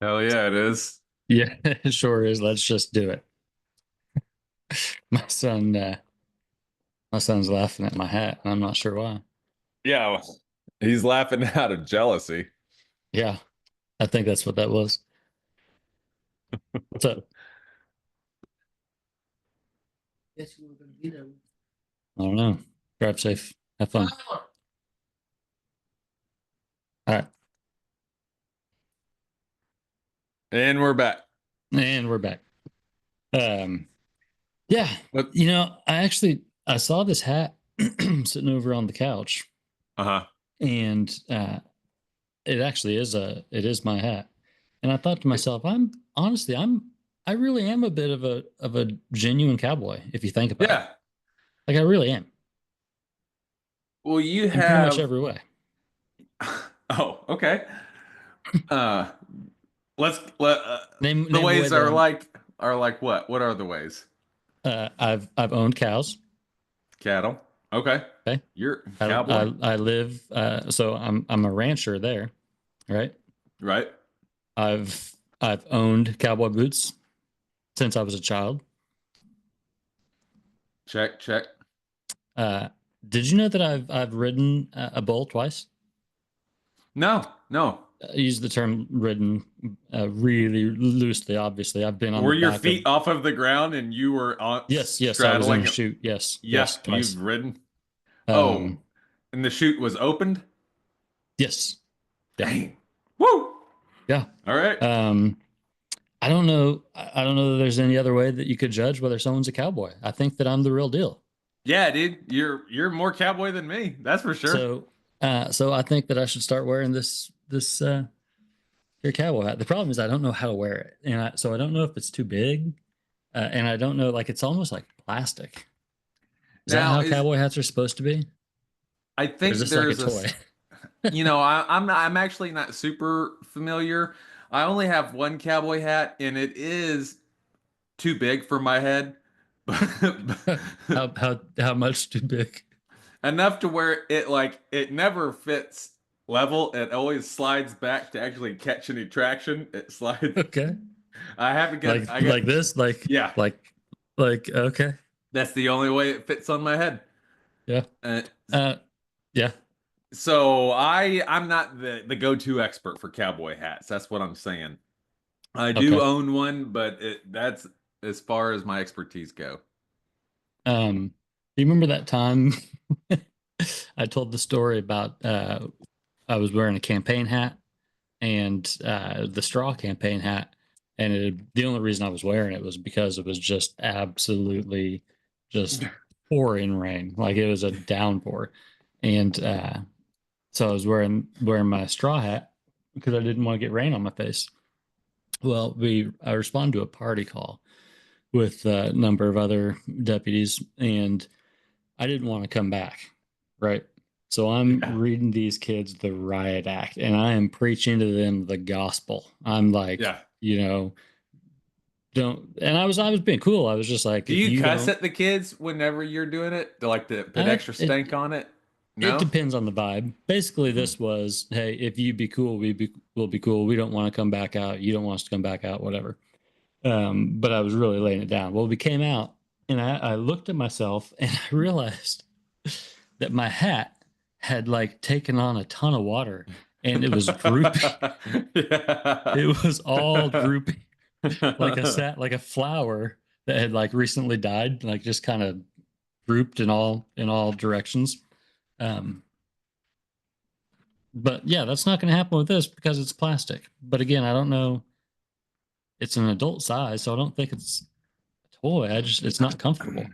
Hell yeah, it is. Yeah, it sure is. Let's just do it. My son, my son's laughing at my hat, and I'm not sure why. Yeah, he's laughing out of jealousy. Yeah, I think that's what that was. What's up? I don't know. Drive safe. Have fun. All right, And we're back. and we're back. Um, yeah, What? I saw this hat sitting over on the couch, Uh-huh. and it is my hat. And I thought to myself, I really am a bit of a genuine cowboy if you think about it. Yeah. Like I really am Well, you in pretty much have every way. oh, okay. Uh let's let the Name a way ways that are like what? What are the ways? I've owned cows. Cattle. Okay. Okay. You're cowboy, I live so I'm a rancher there, right? right? I've owned cowboy boots since I was a child. Check, check. Uh did you know that I've ridden a bull twice? No, no. I use the term ridden really loosely. Obviously, I've been on the Were your back of. feet off of the ground and you were on Yes, I was in a straddling? chute. Yes, Yeah, yes, twice. you've ridden. Oh, Um, and the chute was opened? yes, yeah, Dang. Woo! yeah. All right. Um, I don't know that there's any other way that you could judge whether someone's a cowboy. I think that I'm the real deal. Yeah, dude, you're more cowboy than me. That's for sure. So I think that I should start wearing this your cowboy hat. The problem is I don't know how to wear it, and so I don't know if it's too big, and I don't know like it's almost like plastic. Is that Now how is cowboy hats are supposed to be? I Or is think this like a there's toy? I'm actually not super familiar. I only have one cowboy hat and it is too big for my head. How much too big? Enough to where it like it never fits level. It always slides back to actually catch any traction. It slides. Okay. I have to get I Like get this? yeah, Like okay. that's the only way it fits on my head. Yeah. Uh, Uh yeah. so I'm not the go-to expert for cowboy hats. That's what I'm saying. I do Okay. own one, but that's as far as my expertise go. Do you remember that time I told the story about I was wearing a campaign hat and the straw campaign hat and the only reason I was wearing it was because it was just absolutely just pouring rain. Like it was a downpour. And so I was wearing my straw hat because I didn't want to get rain on my face. Well, we I responded to a party call with a number of other deputies, and I didn't want to come back, right? So I'm Yeah, reading these kids the riot act, and I am preaching to them the gospel. I'm like, yeah. don't. And I was being cool. I was just like, Do if you you cuss don't, at the kids whenever you're doing it? To like to put extra it stank on it? it No? depends on the vibe. Basically, Hmm. this was, hey, if you be cool, we'll be cool. We don't want to come back out. You don't want us to come back out. Whatever. But I was really laying it down. Well, we came out, and I looked at myself, and I realized that my hat had like taken on a ton of water, and it was droopy. Yeah. It was all droopy, like a flower that had like recently died, like just kind of drooped in all directions. Um, but yeah, that's not going to happen with this because it's plastic. But again, I don't know. It's an adult size, so I don't think it's a toy. I just it's not comfortable.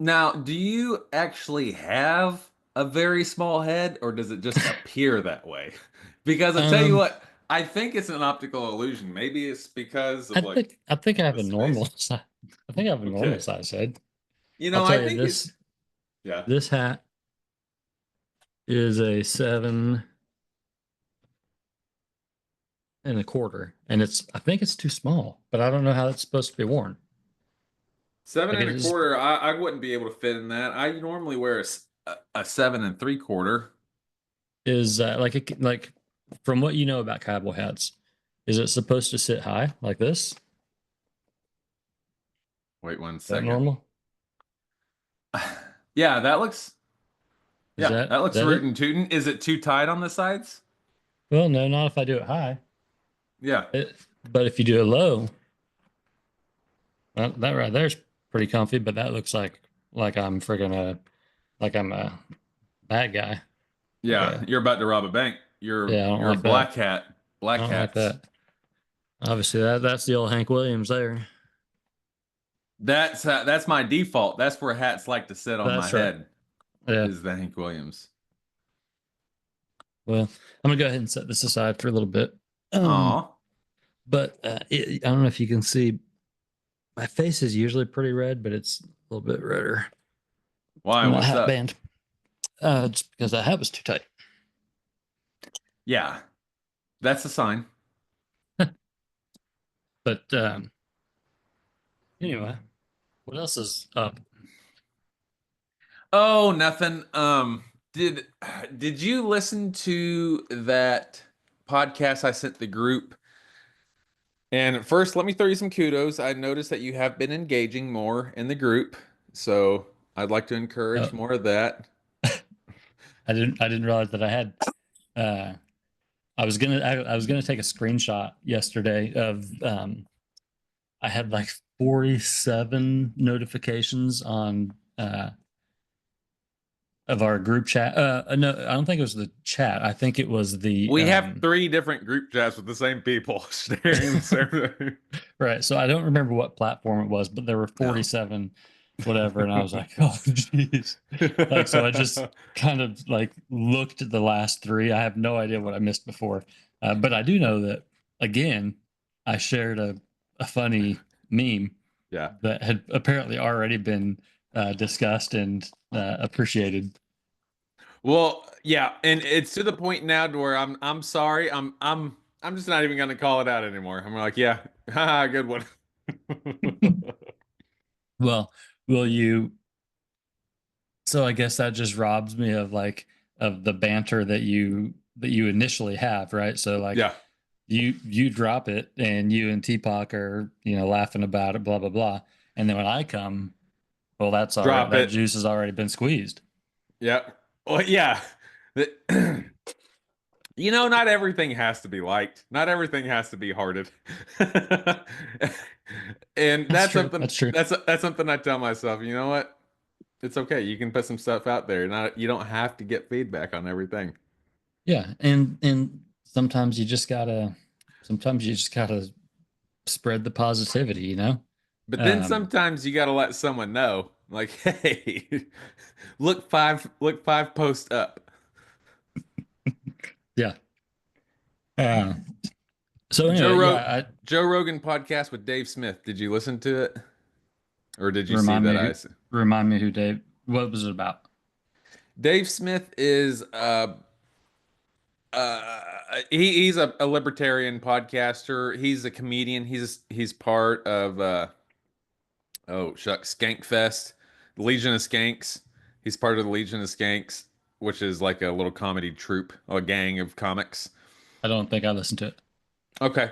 Now, do you actually have a very small head, or does it just appear that way? Because I tell you Um, what, I think it's an optical illusion. Maybe it's because of like I think I have the a normal space. size. I think I have a normal Okay. size head. You I'll know, I tell you think it's yeah. this hat is a 7 1/4, and it's I think it's too small, but I don't know how it's supposed to be worn. Seven Like and it a is quarter, I wouldn't be able to fit in that. I normally wear a 7 3/4. like from what you know about cowboy hats, Is it supposed to sit high like this? Is Wait one that second. normal? Yeah, that looks. Is Yeah, that that is looks that root it? and tootin'. Is it too tight on the sides? Well, no, not if I do it high. Yeah. But if you do it low, that right there's pretty comfy. But that looks like I'm friggin' like I'm a bad guy. Like Yeah, a you're about to rob a bank. You're yeah, I don't you're a like that. black hat. I Black don't like hats. that. Obviously, that's the old Hank Williams there. That's my default. That's where hats like to sit on my That's right. head. Yeah. Is the Hank Williams. Well, I'm gonna go ahead and set this aside for a little bit. Um, Aw. but I don't know if you can see, my face is usually pretty red, but it's a little bit redder Why? from that What's hat up? band. Just because that hat was too tight. Yeah, that's a sign. But anyway, what else is up? Oh, nothing. Did you listen to that podcast I sent the group? And first, let me throw you some kudos. I noticed that you have been engaging more in the group, so I'd like to Uh, encourage more of that. I didn't realize that I had. Uh, I was gonna take a screenshot yesterday of I had like 47 notifications on of our group chat. No, I don't think it was the chat. I think it was the We have three different group chats with the same people sharing the same thing. right. So I don't remember what platform it was, but there were No. 47 whatever, and I was like, oh jeez. Like so I just kind of like looked at the last three. I have no idea what I missed before. But I do know that again, I shared a funny meme Yeah. that had apparently already been discussed and appreciated. Well, yeah, and it's to the point now to where I'm sorry. I'm just not even gonna call it out anymore. I'm like, yeah, haha, good one. Well, will you? So I guess that just robs me of like of the banter that you initially have, right? So like Yeah, you drop it and you and Teapot are laughing about it, blah blah blah, and then when I come, well, drop that it. juice has already been squeezed. Yeah. Well, yeah. The- not everything has to be liked. Not everything has to be hearted. And That's that's true. something That's true. that's something I tell myself, you know what? It's okay. You can put some stuff out there. Not you don't have to get feedback on everything. Yeah, and sometimes you just gotta spread the positivity, you know. But then Um, sometimes you got to let someone know, like, hey, look five posts up. yeah. Uh, so Joe anyway, Rog yeah, I Joe Rogan podcast with Dave Smith. Did you listen to it, or did you see remind that me I? who remind me who Dave. What was it about? Dave Smith is he's a libertarian podcaster. He's a comedian. He's part of oh shucks Skank Fest, the Legion of Skanks. He's part of the Legion of Skanks, which is like a little comedy troupe, a gang of comics. I don't think I listened to it. Okay.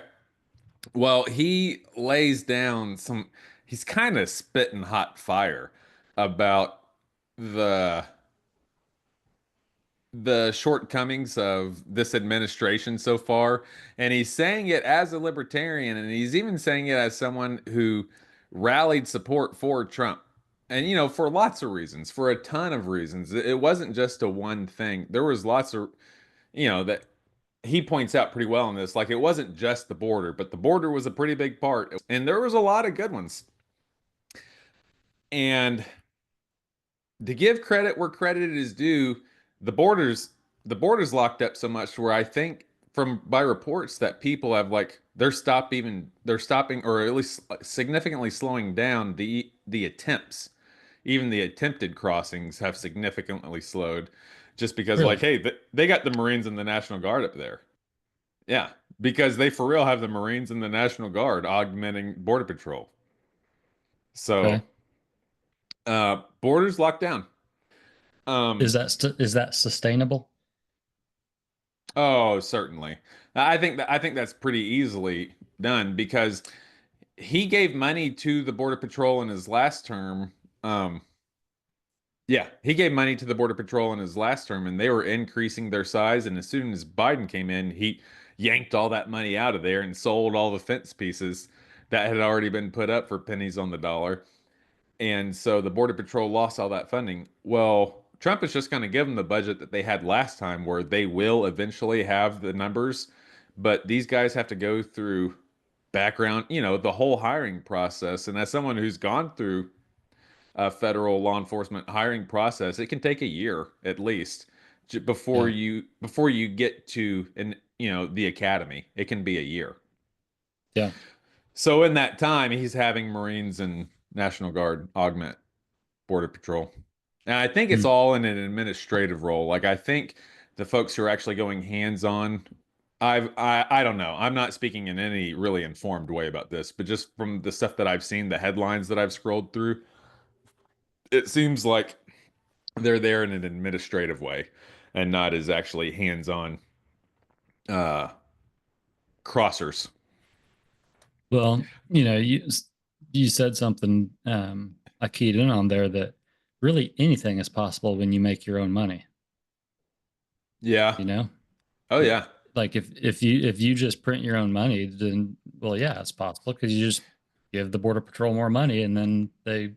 Well, he lays down he's kind of spitting hot fire about the the shortcomings of this administration so far. And he's saying it as a libertarian, and he's even saying it as someone who rallied support for Trump. And for lots of reasons, for a ton of reasons. It wasn't just a one thing. There was lots of, that he points out pretty well in this. Like it wasn't just the border, but the border was a pretty big part. And there was a lot of good ones. And to give credit where credit is due, the borders the borders locked up so much where I think from by reports that people have like they're stopping or at least significantly slowing down the attempts. Even the attempted crossings have significantly slowed just because like Really? hey, they got the Marines and the National Guard up there. Yeah, because they for real have the Marines and the National Guard augmenting Border Patrol. So, Okay. borders locked down. Is Um, that sustainable? Oh, certainly. I think that's pretty easily done because he gave money to the Border Patrol in his last term. Um, yeah, he gave money to the Border Patrol in his last term, and they were increasing their size. And as soon as Biden came in, he yanked all that money out of there and sold all the fence pieces that had already been put up for pennies on the dollar. And so the Border Patrol lost all that funding. Well, Trump is just going to give them the budget that they had last time, where they will eventually have the numbers, but these guys have to go through background, the whole hiring process. And as someone who's gone through a federal law enforcement hiring process, it can take a year at least before Yeah. you get to the academy. It can be a year. Yeah. So in that time, he's having Marines and National Guard augment Border Patrol. And I think it's Mm. all in an administrative role. Like I think the folks who are actually going hands-on, I don't know. I'm not speaking in any really informed way about this, but just from the stuff that I've seen, the headlines that I've scrolled through, it seems like they're there in an administrative way and not as actually hands-on uh crossers. Well, you said something I keyed in on there, that really anything is possible when you make your own money. Yeah. You know, Oh It- yeah. like if you just print your own money, then well, yeah, it's possible because you just give the Border Patrol more money, and then they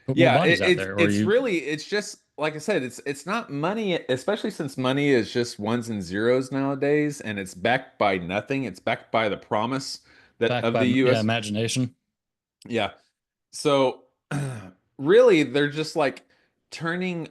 put more Yeah, bodies out it's there, or it's you really it's just like I said, it's not money, especially since money is just ones and zeros nowadays, and it's backed by nothing. It's backed by the promise that backed of by the U.S. imagination. Yeah. So really, they're just like turning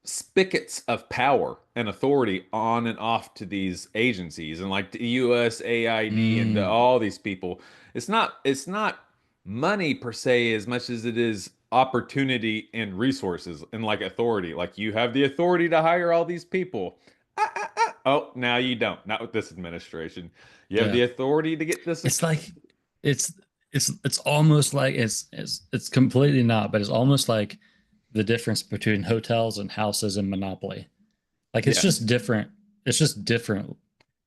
spigots of power and authority on and off to these agencies and like the USAID and Mm, all these people. It's not money per se as much as it is opportunity and resources and like authority. Like you have the authority to hire all these people. Oh, now you don't. Not with this administration. You have yeah. the authority to get this. It's like it's it's almost like it's completely not, but it's almost like the difference between hotels and houses and Monopoly. Like it's Yeah, just different. It's just different.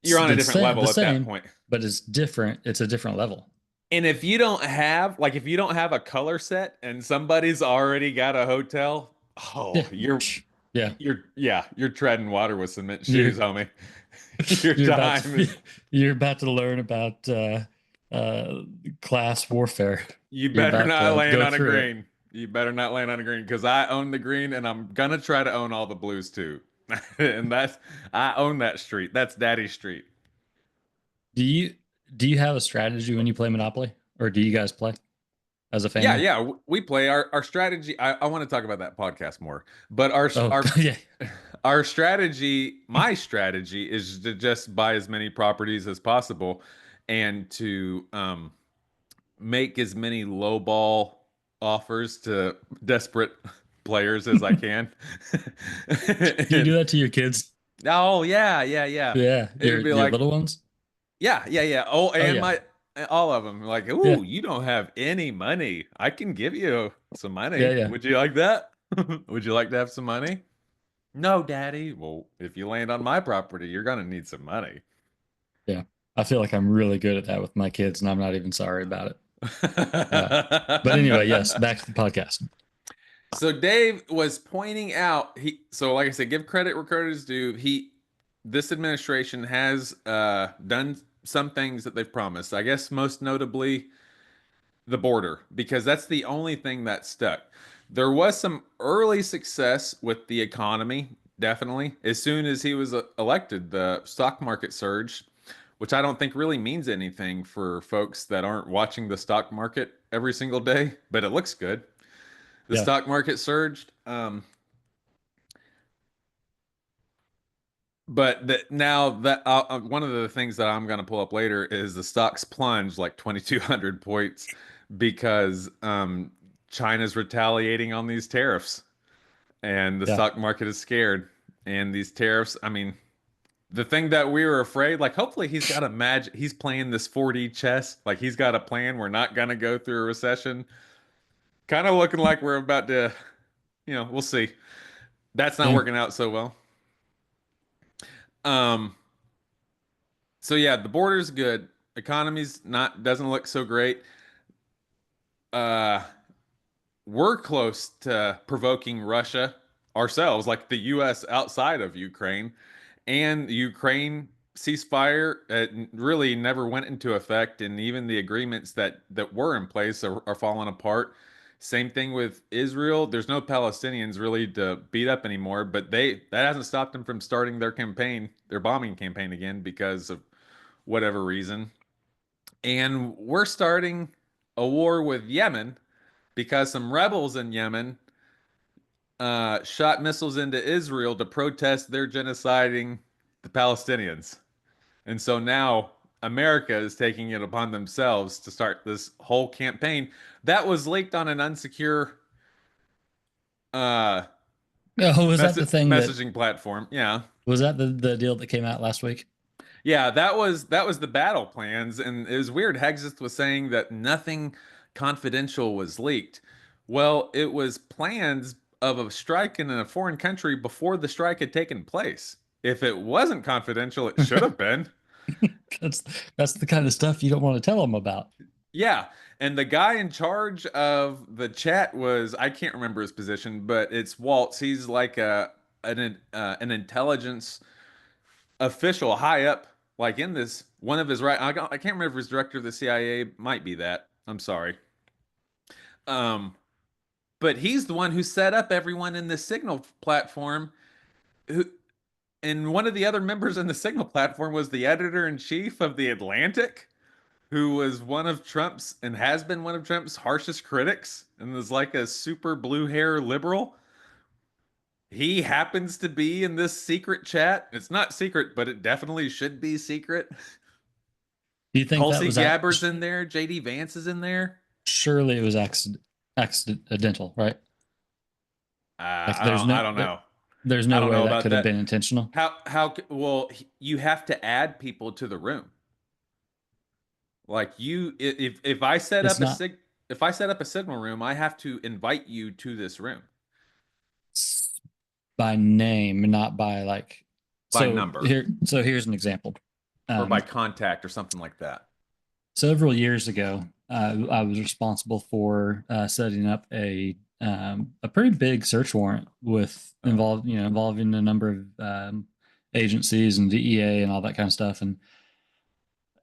you're on a The different same, the level at that same, point. but it's different. It's a different level. And if you don't have a color set and somebody's already got a hotel, oh, Yeah. Yeah. you're treading water with cement You're shoes, homie. Your you're about time to is you're about to learn about uh class warfare. you You're better about not to land go on a through it. green. You better not land on a green because I own the green and I'm gonna try to own all the blues too. And I own that street. That's Daddy Street. Do you do you have a strategy when you play Monopoly, or do you guys play as a Yeah, family? yeah, we play our strategy. I want to talk about that podcast more, but Oh, our yeah. our strategy, my strategy is to just buy as many properties as possible and to make as many low ball offers to desperate players as I can. Do you do And that to your kids? oh yeah, yeah, yeah. Yeah, It would be your like, little ones. yeah, yeah, yeah. Oh, Oh and yeah, my all of them like, yeah, ooh, you don't have any money. I can give you some yeah, money. yeah, Would you like that? Would you like to have some money? No, Daddy. Well, if you land on my property, you're gonna need some money. yeah. I feel like I'm really good at that with my kids, and I'm not even sorry about it. Uh, but anyway, yes, back to the podcast. So Dave was pointing out so like I said, give credit where credit is due. This administration has done some things that they've promised. I guess most notably the border, because that's the only thing that stuck. There was some early success with the economy, definitely. As soon as he was elected, the stock market surged, which I don't think really means anything for folks that aren't watching the stock market every single day, but it looks good. The Yeah, stock market surged. But now that one of the things that I'm going to pull up later is the stocks plunged like 2,200 points because China's retaliating on these tariffs and the yeah. stock market is scared. And these tariffs, I mean, the thing that we were afraid, like, hopefully he's playing this 4D chess. Like, he's got a plan. We're not going to go through a recession. Kind of looking like we're about to, we'll see. That's not Same. working out so well. Um, So yeah, the border's good. Economy's not doesn't look so great. Uh, we're close to provoking Russia ourselves, like the U.S. outside of Ukraine, and Ukraine ceasefire really never went into effect, and even the agreements that were in place are falling apart. Same thing with Israel. There's no Palestinians really to beat up anymore, but that hasn't stopped them from starting their campaign, their bombing campaign again because of whatever reason. And we're starting a war with Yemen because some rebels in Yemen shot missiles into Israel to protest their genociding the Palestinians. And so now America is taking it upon themselves to start this whole campaign that was leaked on an unsecure uh, Oh, was that the thing that messaging platform. Yeah. was that the deal that came out last week? Yeah, that was the battle plans, and it was weird. Hexeth was saying that nothing confidential was leaked. Well, it was plans of a strike in a foreign country before the strike had taken place. If it wasn't confidential, it should have been. that's that's the kind of stuff you don't want to tell them about. Yeah, and the guy in charge of the chat was I can't remember his position, but it's Waltz. He's like an intelligence official high up, like in this one of his right. I can't remember if his director of the CIA might be that. I'm sorry. Um, but he's the one who set up everyone in the Signal platform. Who and one of the other members in the Signal platform was the editor in chief of the Atlantic, who was one of Trump's and has been one of Trump's harshest critics, and was like a super blue hair liberal. He happens to be in this secret chat. It's not secret, but it definitely should be secret. Do you think that Tulsi was that? Gabbard's in there. JD Vance is in there. Surely it was accidental, right? Like I don't know. there's I no don't way know that about could have that. been intentional. Well, you have to add people to the room. Like if I set It's up not if I set up a signal room, I have to invite you to this room by name, not by like. by So number here's an example. or by Um, contact or something like that. Several years ago, I was responsible for setting up a pretty big search warrant with Oh. involving a number of agencies and DEA and all that kind of stuff. And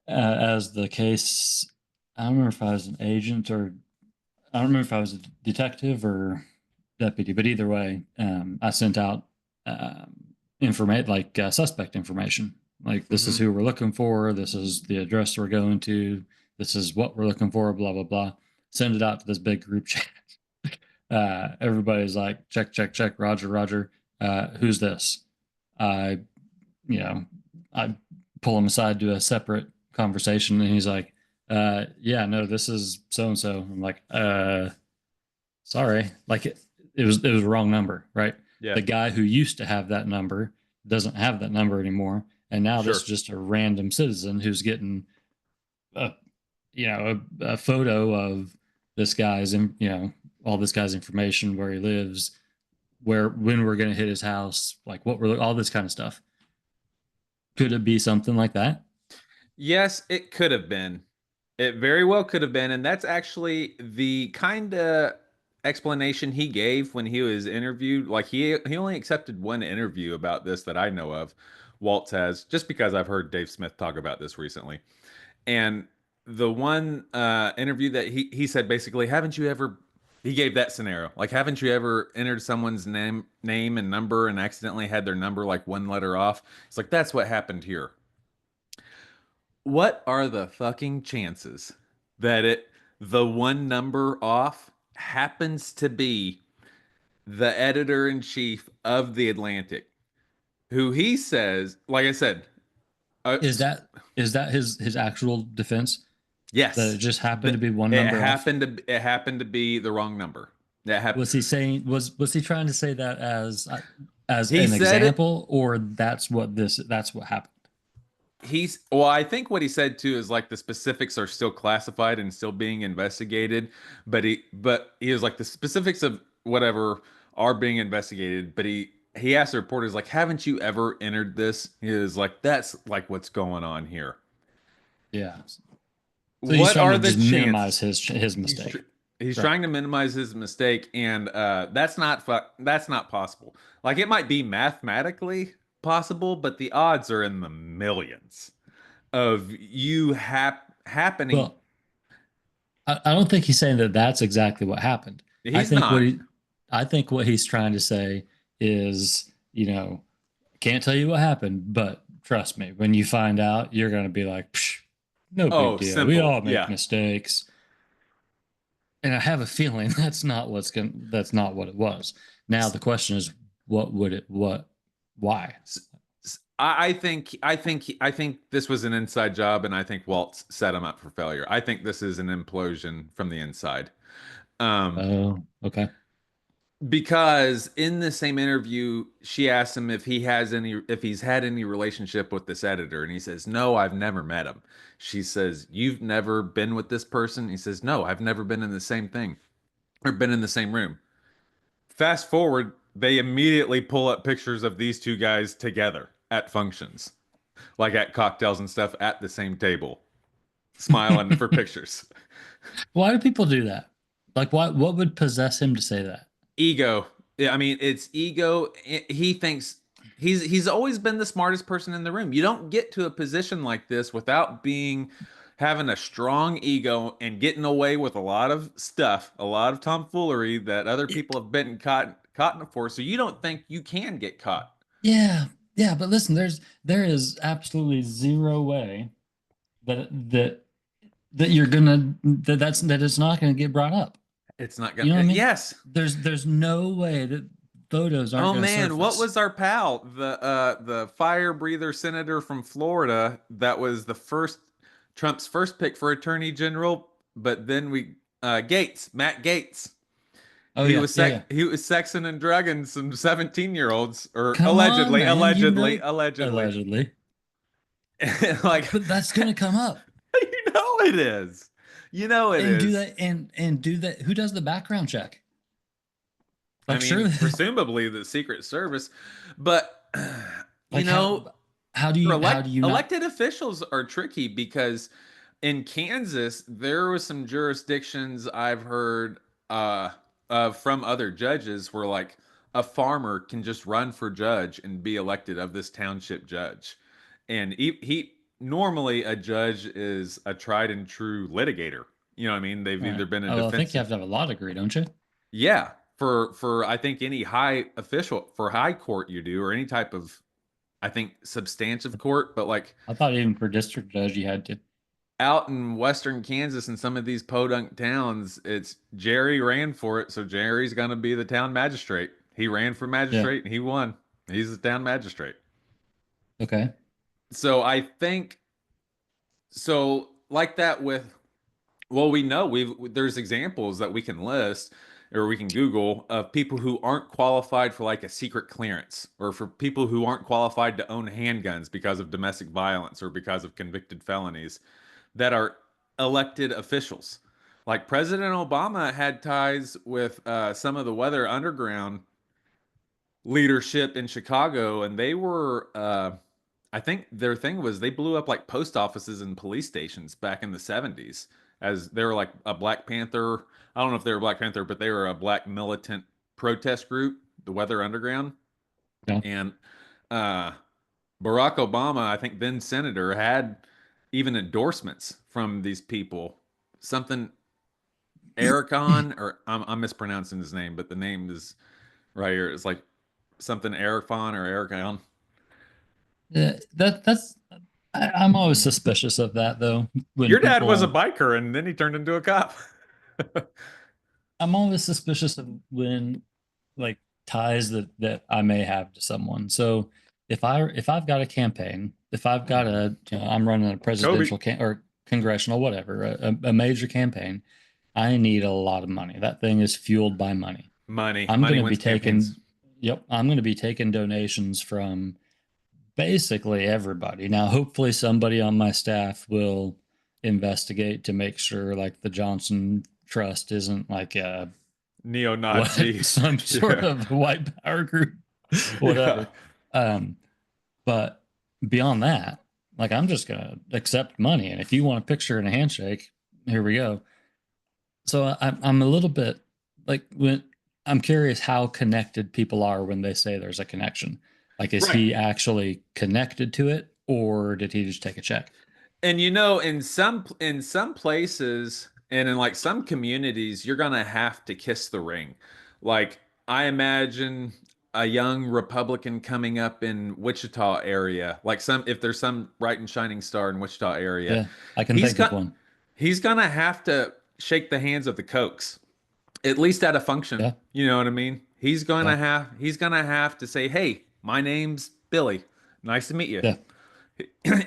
as the case, I don't remember if I was an agent or I don't remember if I was a detective or deputy, but either way, I sent out information like suspect information. Like this is Hmm. who we're looking for. This is the address we're going to. This is what we're looking for. Blah blah blah. Send it out to this big group chat. Everybody's like, check, check, check. Roger, Roger. Who's this? I, you know, I pull him aside to a separate conversation, and he's like, yeah, no, this is so and so. I'm like, sorry, like it was a wrong number, right? Yeah. The guy who used to have that number doesn't have that number anymore, and now this is Sure. just a random citizen who's getting a a photo of this guy's all this guy's information, where he lives, where when we're going to hit his house, like what we're all this kind of stuff. Could it be something like that? Yes, it could have been. It very well could have been, and that's actually the kind of explanation he gave when he was interviewed. Like he only accepted one interview about this that I know of. Waltz has, just because I've heard Dave Smith talk about this recently. And the one interview that he said basically, haven't you ever he gave that scenario. Like, haven't you ever entered someone's name and number and accidentally had their number like one letter off? It's like that's what happened here. What are the fucking chances that the one number off happens to be the editor in chief of the Atlantic, who he says, like I said, uh, Is that his actual defense, that it yes, just happened to be one number off? it happened to be the wrong number. That happened. Was he trying to say that as He an said it. example, or that's what happened? I think what he said too is like the specifics are still classified and still being investigated, but he was like the specifics of whatever are being investigated, but he asked the reporters, like, haven't you ever entered this? He was like, that's like what's going on here. Yeah. So he's What trying are to the just minimize chances? his He's tr mistake. he's Right. trying to minimize his mistake, and that's not possible. Like it might be mathematically possible, but the odds are in the millions of you happening. Well, I don't think he's saying that that's exactly what happened. I He's think what not. he, I think what he's trying to say is, can't tell you what happened, but trust me, when you find out, you're going to be like, Psh, no big Oh, deal. We simple. all make Yeah. mistakes. And I have a feeling that's not what it was. Now the question is, why? I think this was an inside job, and I think Waltz set him up for failure. I think this is an implosion from the inside. Um, Oh, okay. because in the same interview, she asked him if he's had any relationship with this editor, and he says, "No, I've never met him." She says, "You've never been with this person?" He says, "No, I've never been in the same thing or been in the same room." Fast forward, they immediately pull up pictures of these two guys together at functions, like at cocktails and stuff at the same table, smiling for pictures. Why do people do that? Like, what would possess him to say that? Ego. Yeah, I mean, it's ego. He thinks he's always been the smartest person in the room. You don't get to a position like this without being having a strong ego and getting away with a lot of stuff, a lot of tomfoolery that other people have been caught in for. So you don't think you can get caught. Yeah, yeah, but listen, there is absolutely zero way that you're gonna that it's not gonna get brought up. It's not You know what gonna. I mean? Yes. There's no way that photos aren't Oh gonna man, what surface. was our pal, the fire breather senator from Florida that was the first Trump's first pick for attorney general, but then we Matt Gates. Oh yeah, yeah, yeah. He was sexing and drugging some 17-year-olds or Come on, man. allegedly. Allegedly, Like but that's gonna come up. you know it is. You know it And do is. that and do that. Who does the background check? I Like, mean, surely, presumably the Secret Service, but you like know, how do you not? elected officials are tricky because in Kansas there was some jurisdictions I've heard from other judges where like a farmer can just run for judge and be elected of this township judge, and he normally a judge is a tried and true litigator. You know what I mean? They've Right. either been a Oh, well, I think you have defensive. to have a law degree, don't you? Yeah, for I think any high official for high court you do or any type of I think substantive court, but like I thought even for district judge you had to. out in western Kansas and some of these podunk towns, it's Jerry ran for it, so Jerry's gonna be the town magistrate. He ran for Yeah. magistrate and he won. He's the town magistrate. Okay. So I think so like that with well, we know there's examples that we can list or we can Google of people who aren't qualified for like a secret clearance or for people who aren't qualified to own handguns because of domestic violence or because of convicted felonies that are elected officials. Like President Obama had ties with some of the Weather Underground leadership in Chicago, and they were I think their thing was they blew up like post offices and police stations back in the 70s as they were like a Black Panther. I don't know if they were Black Panther, but they were a black militant protest group, the Weather Underground. Yeah. And uh, Barack Obama, I think then senator, had even endorsements from these people. Something Ericon, or I'm mispronouncing his name, but the name is right here. It's like something Ericon or Ericon. Yeah, that's I'm always suspicious of that though. When Your dad was a people, biker and then he turned into a cop. I'm always suspicious of when like ties that I may have to someone. So if I've got a campaign, if I've got I'm running a Kobe. presidential or congressional whatever, a major campaign, I need a lot of money. That thing is fueled by money. Money. I'm Money going to be wins campaigns. taking, yep, I'm going to be taking donations from basically everybody. Now, hopefully, somebody on my staff will investigate to make sure, like, the Johnson Trust isn't like a what Neo-Nazi. some sort Yeah. of white power group. Yeah. whatever. But beyond that, like I'm just gonna accept money, and if you want a picture and a handshake, here we go. So I'm a little bit like when I'm curious how connected people are when they say there's a connection. Like, is Right. he actually connected to it, or did he just take a check? And you know, in some places and in like some communities, you're gonna have to kiss the ring. Like I imagine a young Republican coming up in Wichita area, like some if there's some bright and shining star in Wichita area, Yeah, I can he's think of got one. he's gonna have to shake the hands of the Cokes, at least at a function. Yeah, You know what I mean? yeah, He's gonna have to say, "Hey, my name's Billy. Nice to meet you." yeah,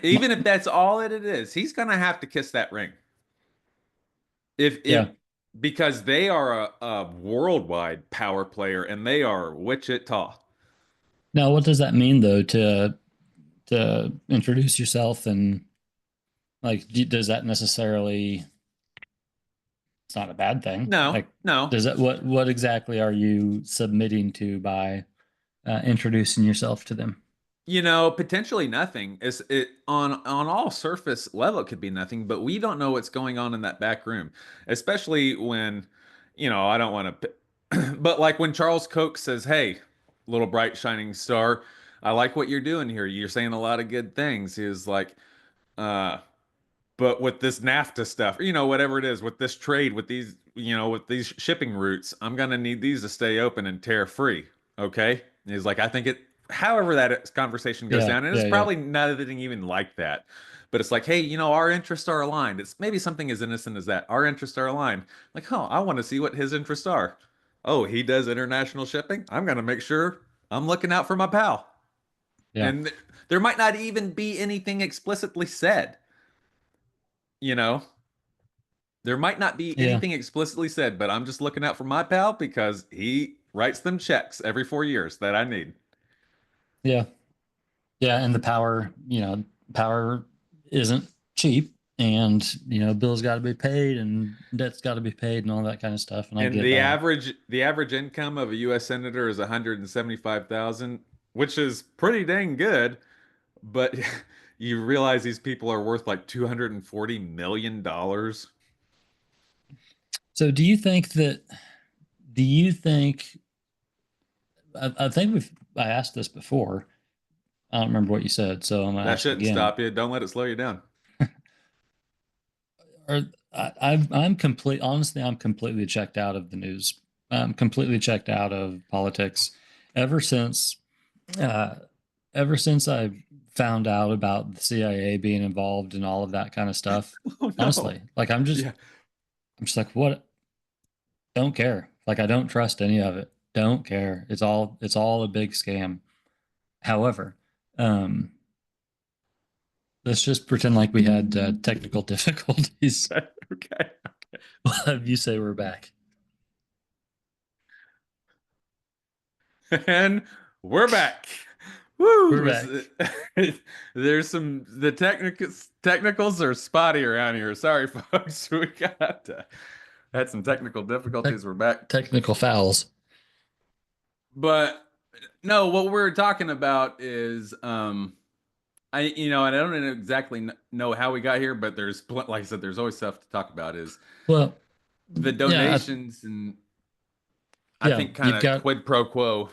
Even if that's all that it is, he's gonna have to kiss that ring. If yeah. because they are a worldwide power player and they are Wichita. Now, what does that mean though to introduce yourself and like does that necessarily? It's not a bad thing. No, Like, no. does that what exactly are you submitting to by introducing yourself to them? You know, potentially nothing. Is it on all surface level it could be nothing, but we don't know what's going on in that back room, especially when, I don't want to, but like when Charles Koch says, "Hey, little bright shining star, I like what you're doing here. You're saying a lot of good things." He's like, uh, but with this NAFTA stuff, whatever it is, with this trade, with these shipping routes, I'm gonna need these to stay open and tariff free. Okay? And he's like, I think however that conversation goes Yeah, down, and it's yeah, yeah, probably nothing even like that. But it's like, hey, our interests are aligned. It's maybe something as innocent as that. Our interests are aligned. Like, oh, I want to see what his interests are. Oh, he does international shipping. I'm gonna make sure I'm looking out for my pal. yeah, And there might not even be anything explicitly said, you know? There might not be yeah, anything explicitly said, but I'm just looking out for my pal because he writes them checks every 4 years that I need. yeah, yeah. And the power, power isn't cheap, and bills got to be paid, and debt's got to be paid, and all that kind of stuff. And I And get the that. average income of a U.S. senator is 175,000, which is pretty dang good. But you realize these people are worth like $240 million. So, do you think that? Do you think? I think I asked this before. I don't remember what you said, so I'm gonna That ask shouldn't again. stop you. Don't let it slow you down. Or I'm complete. Honestly, I'm completely checked out of the news. I'm completely checked out of politics. Ever since, uh, ever since I found out about the CIA being involved in all of that kind of stuff. Oh no. Honestly, like Yeah. I'm just like, what? Don't care. Like, I don't trust any of it. Don't care. It's all a big scam. However, um, let's just pretend like we had technical difficulties. Okay. We'll have you say we're back. And we're back. We're Woo! back. There's the technicals are spotty around here. Sorry, folks. We got had some technical Tech difficulties. We're back. technical fouls. But no, what we're talking about is and I don't exactly know how we got here, but like I said, there's always stuff to talk about is Well, the yeah, donations and I yeah, think kind you've of got quid pro quo.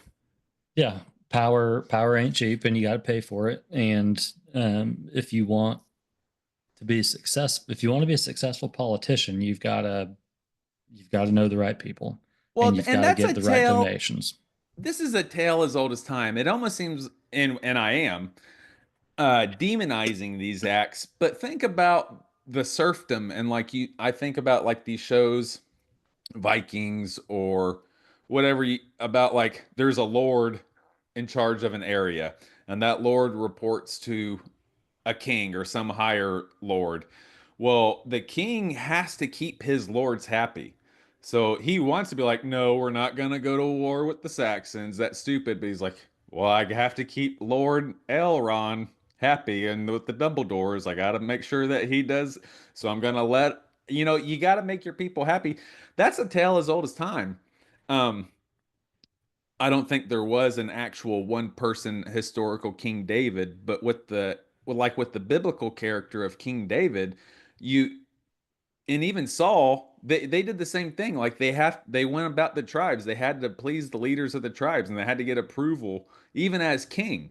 yeah, power ain't cheap, and you got to pay for it. And if you want to be if you want to be a successful politician, you've got to know the right people, and Well, you've and got to that's a get the right tale. donations. This is a tale as old as time. It almost seems, and I am demonizing these acts, but think about the serfdom and I think about like these shows, Vikings or whatever about like there's a lord in charge of an area, and that lord reports to a king or some higher lord. Well, the king has to keep his lords happy. So he wants to be like, no, we're not going to go to war with the Saxons. That's stupid. But he's like, well, I have to keep Lord Elrond happy. And with the Dumbledores, I got to make sure that he does. So I'm going to you got to make your people happy. That's a tale as old as time. Um, I don't think there was an actual one person historical King David, but with the biblical character of King David, you and even Saul, they did the same thing. Like they went about the tribes. They had to please the leaders of the tribes and they had to get approval even as king.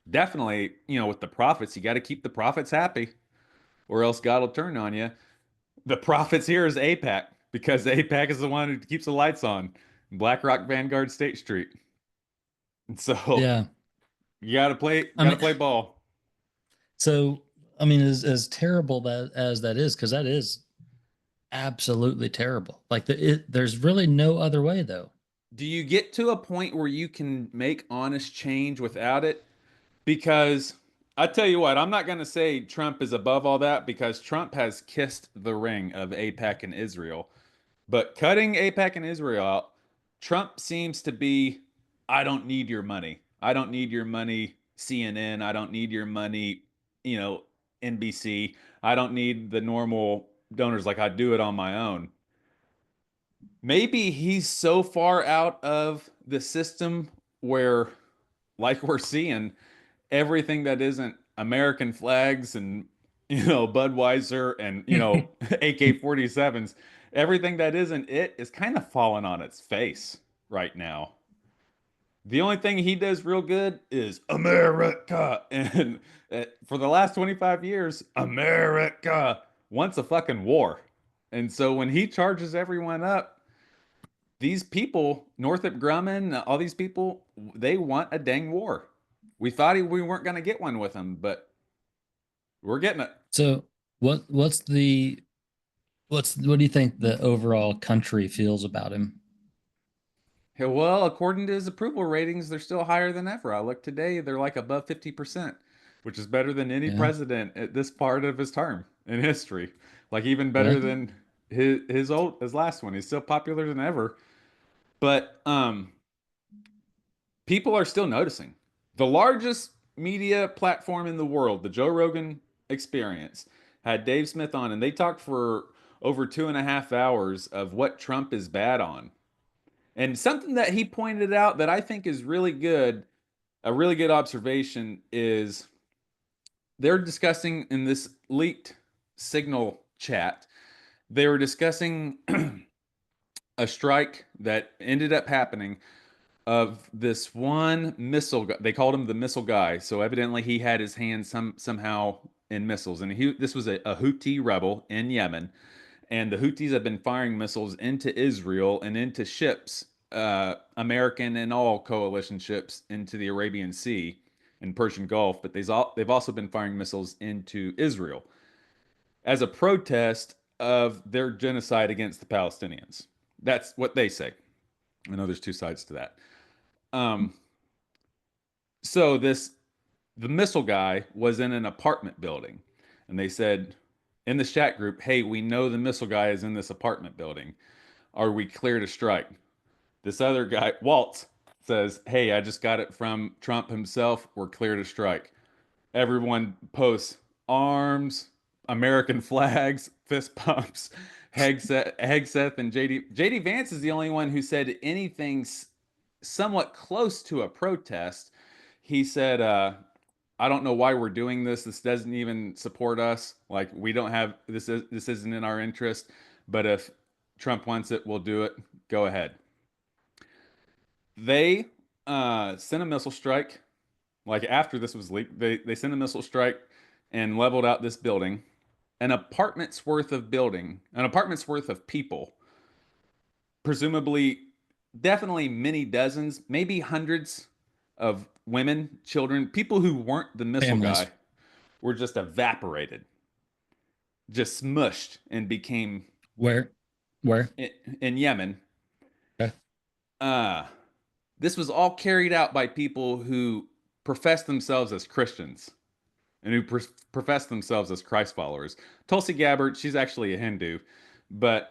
Definitely, with the prophets, you got to keep the prophets happy or else God will turn on you. The prophets here is APAC because APAC is the one who keeps the lights on. Black Rock Vanguard State Street. And so Yeah. you I mean, gotta play ball. so I mean, as terrible that as that is, because that is absolutely terrible. Like there's really no other way though. Do you get to a point where you can make honest change without it? Because I tell you what, I'm not going to say Trump is above all that because Trump has kissed the ring of APAC and Israel. But cutting APAC and Israel out, Trump seems to be, I don't need your money. I don't need your money, CNN. I don't need your money, you know, NBC. I don't need the normal donors like I do it on my own. Maybe he's so far out of the system where, like we're seeing, everything that isn't American flags and Budweiser and AK-47s, everything that isn't it is kind of falling on its face right now. The only thing he does real good is America, and for the last 25 years, America wants a fucking war, and so when he charges everyone up, these people, Northrop Grumman, all these people, they want a dang war. We weren't going to get one with them, but we're getting it. So what do you think the overall country feels about him? Yeah, well, according to his approval ratings, they're still higher than ever. I looked today, they're like above 50%, which is better than any Yeah. president at this part of his term in history. Like even better Well, than his last one. He's still popular than ever. But people are still noticing. The largest media platform in the world, the Joe Rogan Experience, had Dave Smith on, and they talked for over 2.5 hours of what Trump is bad on. And something that he pointed out that I think is really good, a really good observation, is they're discussing in this leaked signal chat, they were discussing a strike that ended up happening of this one missile guy. They called him the missile guy. So evidently he had his hands somehow in missiles. And this was a Houthi rebel in Yemen. And the Houthis have been firing missiles into Israel and into ships, American and all coalition ships into the Arabian Sea and Persian Gulf. But they've also been firing missiles into Israel as a protest of their genocide against the Palestinians. That's what they say. I know there's two sides to that. Um, so the missile guy was in an apartment building, and they said in the chat group, "Hey, we know the missile guy is in this apartment building. Are we clear to strike?" This other guy, Waltz, says, "Hey, I just got it from Trump himself. We're clear to strike." Everyone posts arms, American flags, fist pumps. Hegseth and JD Vance is the only one who said anything somewhat close to a protest. He said, "I don't know why we're doing this. This doesn't even support us. Like we don't have this isn't in our interest. But if Trump wants it, we'll do it. Go ahead." They sent a missile strike. Like after this was leaked, they sent a missile strike and leveled out this building, an apartment's worth of people, presumably, definitely many dozens, maybe hundreds of women, children, people who weren't the missile families. guy were just evaporated, just smushed and became Where? Where? in Yemen. Okay. Uh, this was all carried out by people who profess themselves as Christians and who profess themselves as Christ followers. Tulsi Gabbard, she's actually a Hindu, but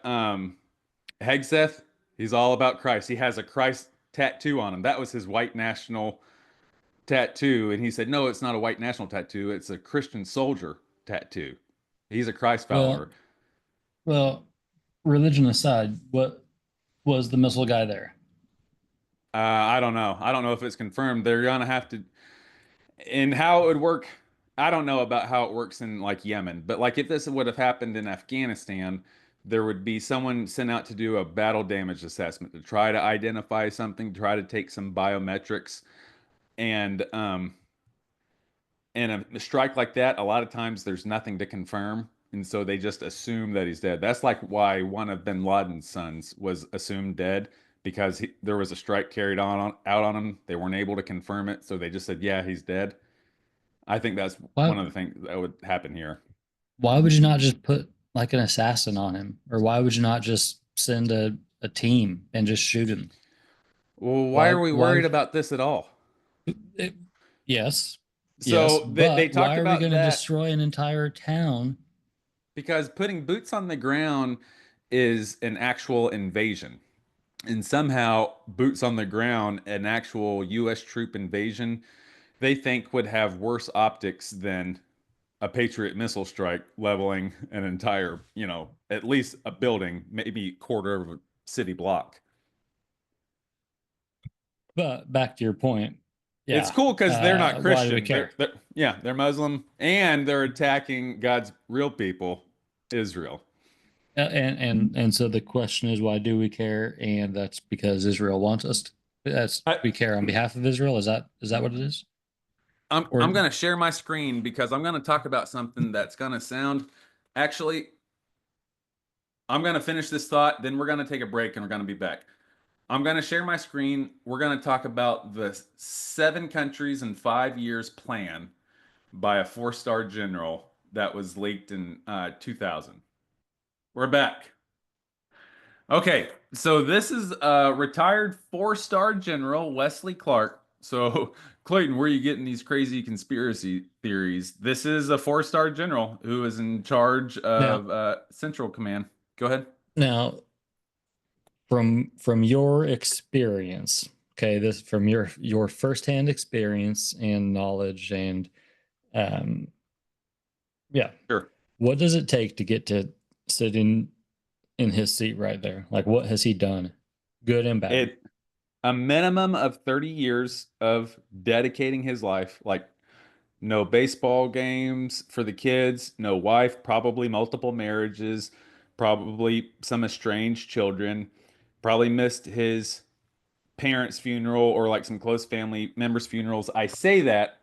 Hegseth, he's all about Christ. He has a Christ tattoo on him. That was his white national tattoo, and he said, "No, it's not a white national tattoo. It's a Christian soldier tattoo. He's a Christ Well, follower." well, religion aside, what was the missile guy there? I don't know. I don't know if it's confirmed. They're gonna have to, and how it would work. I don't know about how it works in like Yemen, but like if this would have happened in Afghanistan, there would be someone sent out to do a battle damage assessment to try to identify something, try to take some biometrics, and in a strike like that, a lot of times there's nothing to confirm, and so they just assume that he's dead. That's like why one of Bin Laden's sons was assumed dead because there was a strike carried on out on him. They weren't able to confirm it, so they just said, "Yeah, he's dead." I think that's Why one of the things that would happen here. why would you not just put like an assassin on him? Or why would you not just send a team and just shoot him? Well, why Why are we why worried about this at all? it, yes, yes, So they but talk why are we about going to that destroy an entire town? because putting boots on the ground is an actual invasion. And somehow, boots on the ground, an actual U.S. troop invasion, they think would have worse optics than a Patriot missile strike leveling an entire, at least a building, maybe quarter of a city block. But back to your point, It's yeah. cool because they're not Why do we Christian. care? They're Muslim and they're attacking God's real people, Israel. And so the question is, why do we care? And that's because Israel wants us to. That's I, we care on behalf of Israel. Is that what it is? I'm Or gonna share my screen because I'm gonna talk about something that's gonna sound. Actually, I'm gonna finish this thought, then we're gonna take a break and we're gonna be back. I'm gonna share my screen. We're gonna talk about the 7 countries in 5 years plan by a four-star general that was leaked in 2000. We're back. Okay, so this is retired four-star General Wesley Clark. So, Clayton, where are you getting these crazy conspiracy theories? This is a four-star general who is in charge now, of Central Command. Go ahead. now, from your experience, okay, this from your firsthand experience and knowledge, and um, yeah, Sure. what does it take to get to sitting in his seat right there? Like, what has he done, good and bad? It a minimum of 30 years of dedicating his life, like no baseball games for the kids, no wife, probably multiple marriages, probably some estranged children, probably missed his parents' funeral or like some close family members' funerals. I say that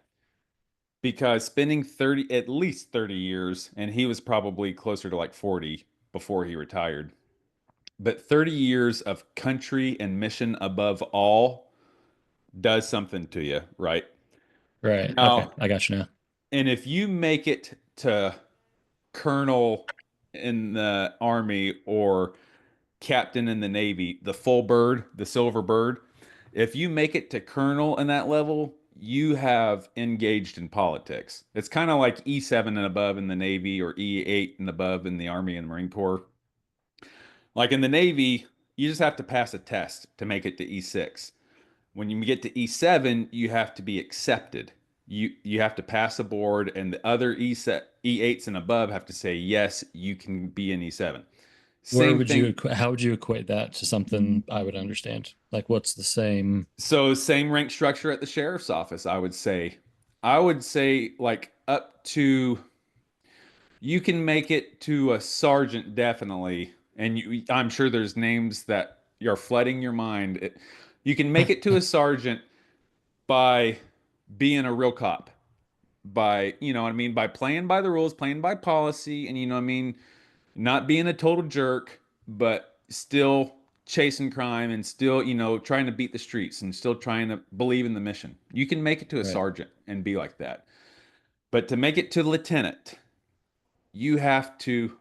because spending 30, at least 30 years, and he was probably closer to like 40 before he retired, but 30 years of country and mission above all does something to you, right? Right. Okay, Now, I got you now. and if you make it to colonel in the army or captain in the navy, the full bird, the silver bird, if you make it to colonel in that level, you have engaged in politics. It's kind of like E7 and above in the navy or E8 and above in the army and marine corps. Like in the navy, you just have to pass a test to make it to E6. When you get to E7, you have to be accepted. You have to pass a board, and the other E8s and above have to say yes, you can be in E7. Where Same would you thing. how would you equate that to something I would understand? Like, what's the same? So same rank structure at the sheriff's office, I would say. I would say like up to you can make it to a sergeant definitely, and I'm sure there's names that are flooding your mind. You can make it to a sergeant by being a real cop, by, what I mean, by playing by the rules, playing by policy, and what I mean, not being a total jerk, but still chasing crime and still, trying to beat the streets and still trying to believe in the mission. You can make it to a Right. sergeant and be like that. But to make it to lieutenant, you have to,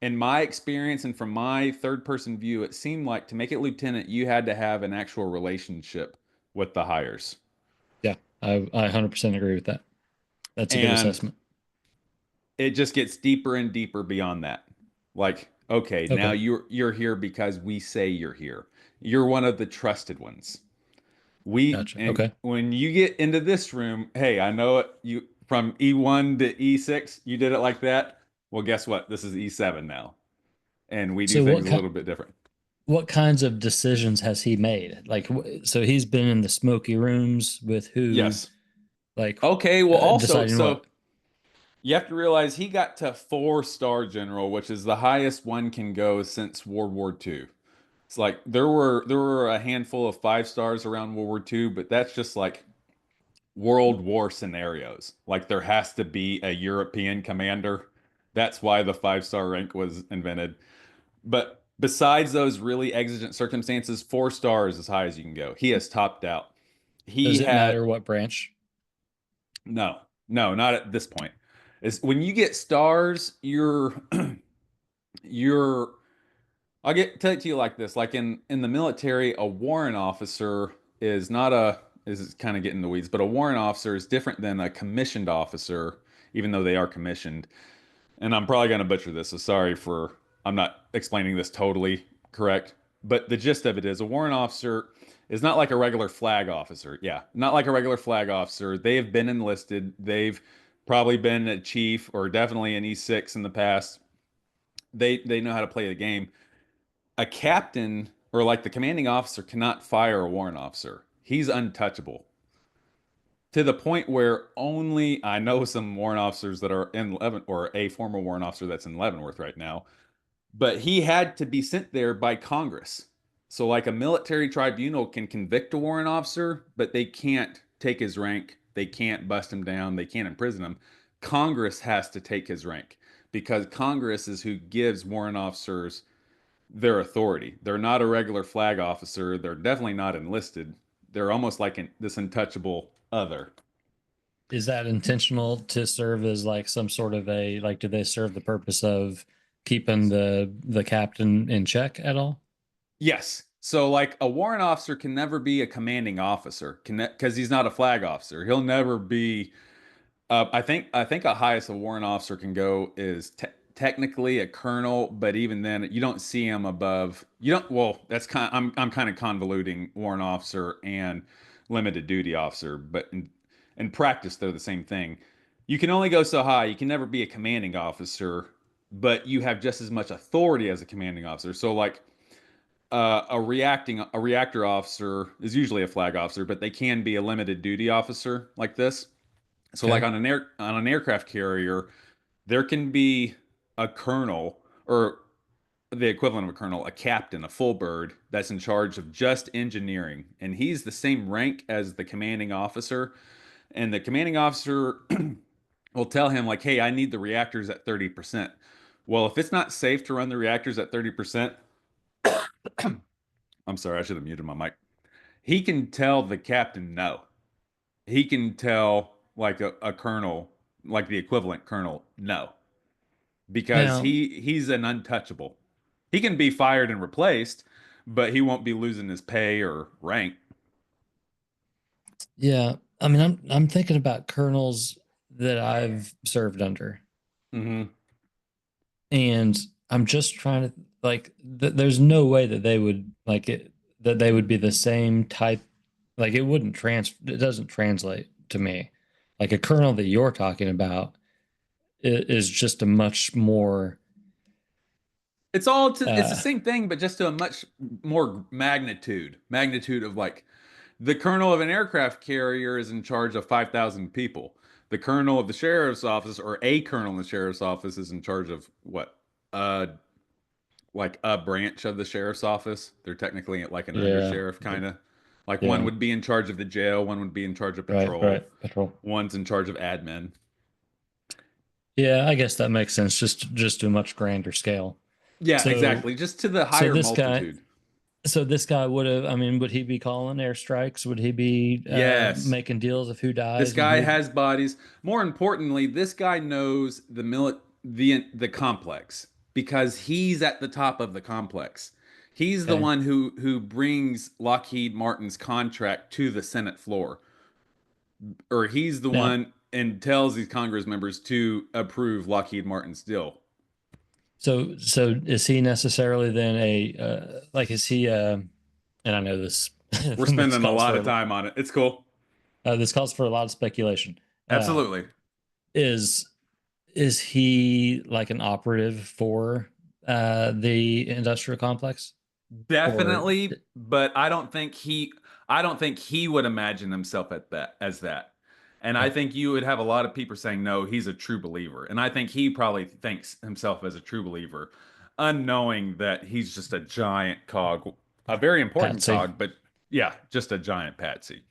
in my experience and from my third person view, it seemed like to make it lieutenant, you had to have an actual relationship with the hires. Yeah, I 100% agree with that. That's a good And assessment. it just gets deeper and deeper beyond that. Like, okay, now Okay, you're here because we say you're here. You're one of the trusted ones. We gotcha. and Okay. when you get into this room, hey, I know it you from E1 to E6, you did it like that. Well, guess what? This is E7 now. And we do So things what a kind little bit different. what kinds of decisions has he made? Like, so he's been in the smoky rooms with who? Yes. Like, Okay, well, also, deciding so what? you have to realize he got to four-star general, which is the highest one can go since World War II. It's like there were a handful of 5 stars around World War II, but that's just like World War scenarios. Like there has to be a European commander. That's why the 5 star rank was invented. But besides those really exigent circumstances, 4 stars is as high as you can go. He has topped out. He Does it had matter what branch? no, no, not at this point. Is when you get stars, you're I'll get tell it to you like this. Like in the military, a warrant officer is not a is kind of getting in the weeds, but a warrant officer is different than a commissioned officer, even though they are commissioned. And I'm probably going to butcher this, so sorry for I'm not explaining this totally correct. But the gist of it is a warrant officer is not like a regular flag officer. Yeah, not like a regular flag officer. They have been enlisted. They've probably been a chief or definitely an E6 in the past. They know how to play the game. A captain or like the commanding officer cannot fire a warrant officer. He's untouchable to the point where only I know some warrant officers that are in Leavenworth or a former warrant officer that's in Leavenworth right now, but he had to be sent there by Congress. So, like a military tribunal can convict a warrant officer, but they can't take his rank. They can't bust him down. They can't imprison him. Congress has to take his rank because Congress is who gives warrant officers their authority. They're not a regular flag officer. They're definitely not enlisted. They're almost like this untouchable other. Is that intentional to serve as like some sort of a like? Do they serve the purpose of keeping the captain in check at all? Yes. So, like, a warrant officer can never be a commanding officer because he's not a flag officer. He'll never be. I think a highest a warrant officer can go is technically a colonel, but even then, you don't see him above. You don't. Well, that's kind. I'm kind of convoluting warrant officer and limited duty officer, but in practice, they're the same thing. You can only go so high. You can never be a commanding officer, but you have just as much authority as a commanding officer. So, like a reactor officer is usually a flag officer, but they can be a limited duty officer like this. So like Okay. on an aircraft carrier, there can be a colonel or the equivalent of a colonel, a captain, a full bird that's in charge of just engineering, and he's the same rank as the commanding officer. And the commanding officer will tell him like, "Hey, I need the reactors at 30%." Well, if it's not safe to run the reactors at 30%, I'm sorry, I should have muted my mic. He can tell the captain no. He can tell like a colonel, like the equivalent colonel, no, because Now, he's an untouchable. He can be fired and replaced, but he won't be losing his pay or rank. yeah, I mean, I'm thinking about colonels that I've served under, Hmm. and I'm just trying to like. There's no way that they would like it. That they would be the same type. Like it wouldn't trans. It doesn't translate to me. Like a colonel that you're talking about is just a much more. It's the Uh, same thing, but just to a much more magnitude of like the colonel of an aircraft carrier is in charge of 5,000 people. The colonel of the sheriff's office or a colonel in the sheriff's office is in charge of what? Uh, like a branch of the sheriff's office. They're technically like an under yeah, sheriff kind of. Like one yeah, would be in charge of the jail, one would be in charge of right, patrol, right, patrol. one's in charge of admin. Yeah, I guess that makes sense. Just to a much grander scale. Yeah, So, exactly. Just to the so higher this guy, multitude. so this guy would have. I mean, would he be calling airstrikes? Would he be Yes. making deals of who This dies and guy who? has bodies. More importantly, this guy knows the complex because he's at the top of the complex. He's the Okay. one who brings Lockheed Martin's contract to the Senate floor, or he's the Now, one and tells these Congress members to approve Lockheed Martin's deal. so is he necessarily then a like is he and I know this We're this spending a calls lot of for time on it. It's cool. this calls for a lot of speculation. Uh, Absolutely. is is he like an operative for the industrial complex? Or Definitely, but I don't think he would imagine himself at that as that. And I uh, think you would have a lot of people saying no, he's a true believer. And I think he probably thinks himself as a true believer, unknowing that he's just a giant cog, a very important Patsy? cog, but yeah, just a giant patsy.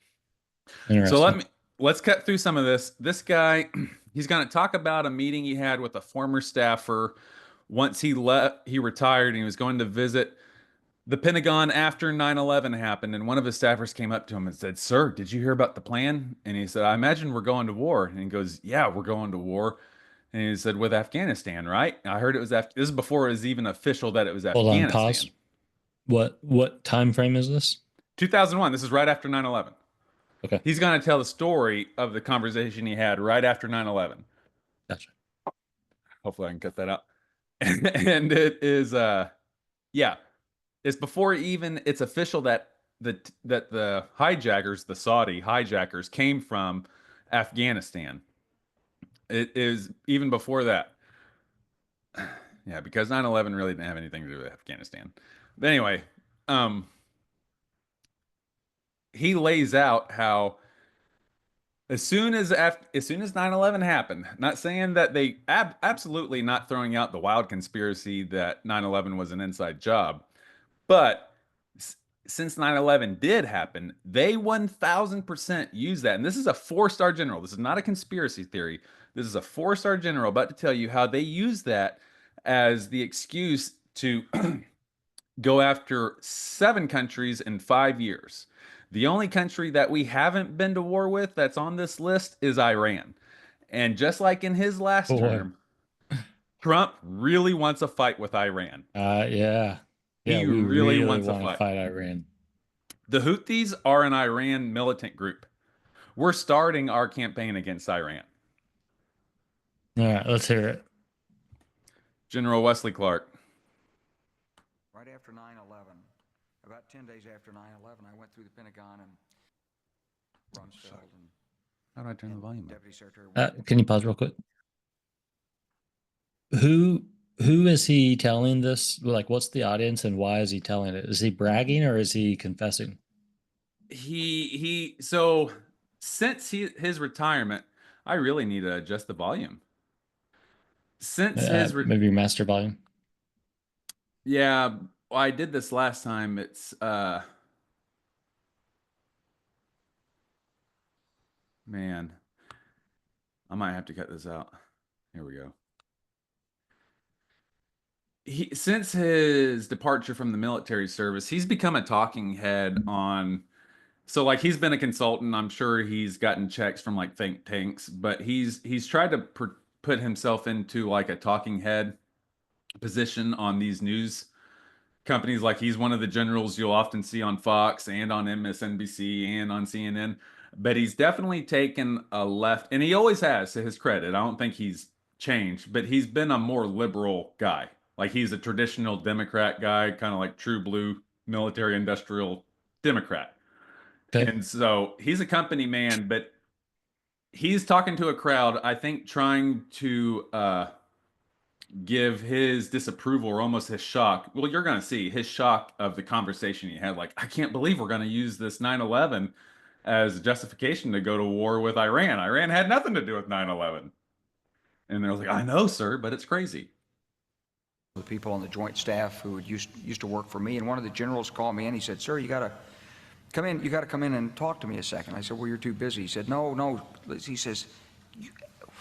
So Interesting. let's cut through some of this. This guy, he's going to talk about a meeting he had with a former staffer once he retired and he was going to visit the Pentagon after 9/11 happened, and one of his staffers came up to him and said, "Sir, did you hear about the plan?" And he said, "I imagine we're going to war." And he goes, "Yeah, we're going to war." And he said, "With Afghanistan, right?" I heard it was this is before it was even official that it was Hold on, pause. Afghanistan. What time frame is this? 2001. This is right after 9/11. Okay, He's going to tell the story of the conversation he had right after 9/11. gotcha. Hopefully, I can cut that out. And it is, yeah, it's before even it's official that the hijackers, the Saudi hijackers, came from Afghanistan. It is even before that. Yeah, because 9/11 really didn't have anything to do with Afghanistan. But anyway, um, he lays out how as soon as 9/11 happened, not saying that they absolutely not throwing out the wild conspiracy that 9/11 was an inside job, but since 9/11 did happen, they 1000% use that. And this is a four-star general. This is not a conspiracy theory. This is a four-star general about to tell you how they use that as the excuse to go after 7 countries in 5 years. The only country that we haven't been to war with that's on this list is Iran. And just like in his last Boy. term, Trump really wants a fight with Iran. Yeah. Yeah, He we really really wants a want to fight. fight Iran. The Houthis are an Iran militant group. We're starting our campaign against Iran. All right, let's hear it. General Wesley Clark. Right after 9/11, about 10 days after 9/11, I went through the Pentagon and Rumsfeld and How do I turn the volume up? Deputy Secretary. Can you pause real quick? Who is he telling this? Like, what's the audience and why is he telling it? Is he bragging or is he confessing? So since his retirement, I really need to adjust the volume. Since Maybe your master volume. Yeah, well, I did this last time. It's man, I might have to cut this out. Here we go. Since his departure from the military service, he's become a talking head on. So like he's been a consultant. I'm sure he's gotten checks from like think tanks, but he's tried to put himself into like a talking head position on these news companies. Like he's one of the generals you'll often see on Fox and on MSNBC and on CNN. But he's definitely taken a left, and he always has, to his credit. I don't think he's changed, but he's been a more liberal guy. Like he's a traditional Democrat guy, kind of like true blue military industrial Democrat. Okay. And so he's a company man, but he's talking to a crowd, I think, trying to give his disapproval or almost his shock. Well, you're going to see his shock of the conversation he had. Like, I can't believe we're going to use this 9/11 as justification to go to war with Iran. Iran had nothing to do with 9/11. And they're like, I know, sir, but it's crazy. The people on the Joint Staff who used to work for me, and one of the generals called me in. He said, "Sir, you got to come in. You got to come in and talk to me a second." I said, "Well, you're too busy." He said, "No." He says,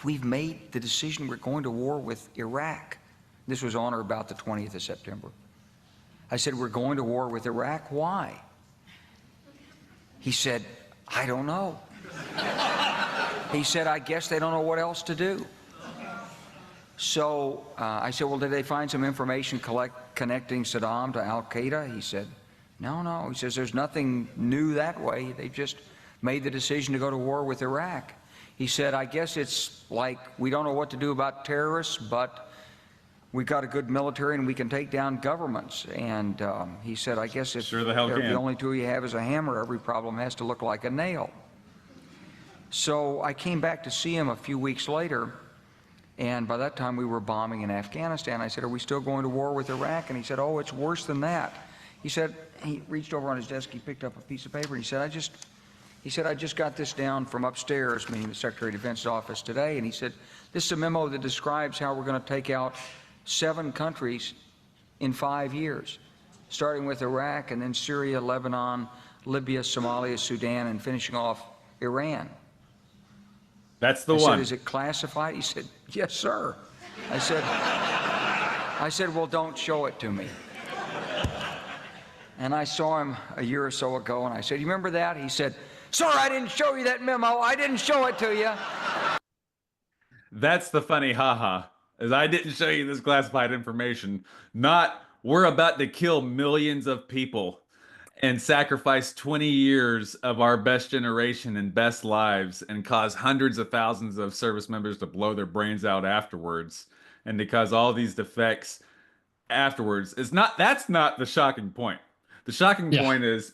"We've made the decision. We're going to war with Iraq." This was on or about the 20th of September. I said, "We're going to war with Iraq. Why?" He said, "I don't know." He said, "I guess they don't know what else to do." So I said, "Well, did they find some information connecting Saddam to Al-Qaeda?" He said, No. He says, "There's nothing new that way. They just made the decision to go to war with Iraq." He said, "I guess it's like we don't know what to do about terrorists, but we've got a good military and we can take down governments." And he said, "I guess if Sure the hell can. the only tool you have is a hammer, every problem has to look like a nail." So I came back to see him a few weeks later, and by that time we were bombing in Afghanistan. I said, "Are we still going to war with Iraq?" And he said, "Oh, it's worse than that. He said, he reached over on his desk, he picked up a piece of paper, and he said, I just got this down from upstairs, meaning the Secretary of Defense's office today, and he said, this is a memo that describes how we're going to take out 7 countries in 5 years, starting with Iraq and then Syria, Lebanon, Libya, Somalia, Sudan, and finishing off Iran. That's the I one. said, is it classified? He said, yes, sir. I said, well, don't show it to me. And I saw him a year or so ago, and I said, you remember that? He said, sir, I didn't show you that memo. I didn't show it to you. That's the funny haha, is I didn't show you this classified information. Not, we're about to kill millions of people and sacrifice 20 years of our best generation and best lives and cause hundreds of thousands of service members to blow their brains out afterwards and to cause all these defects afterwards. That's not the shocking point. The shocking point is,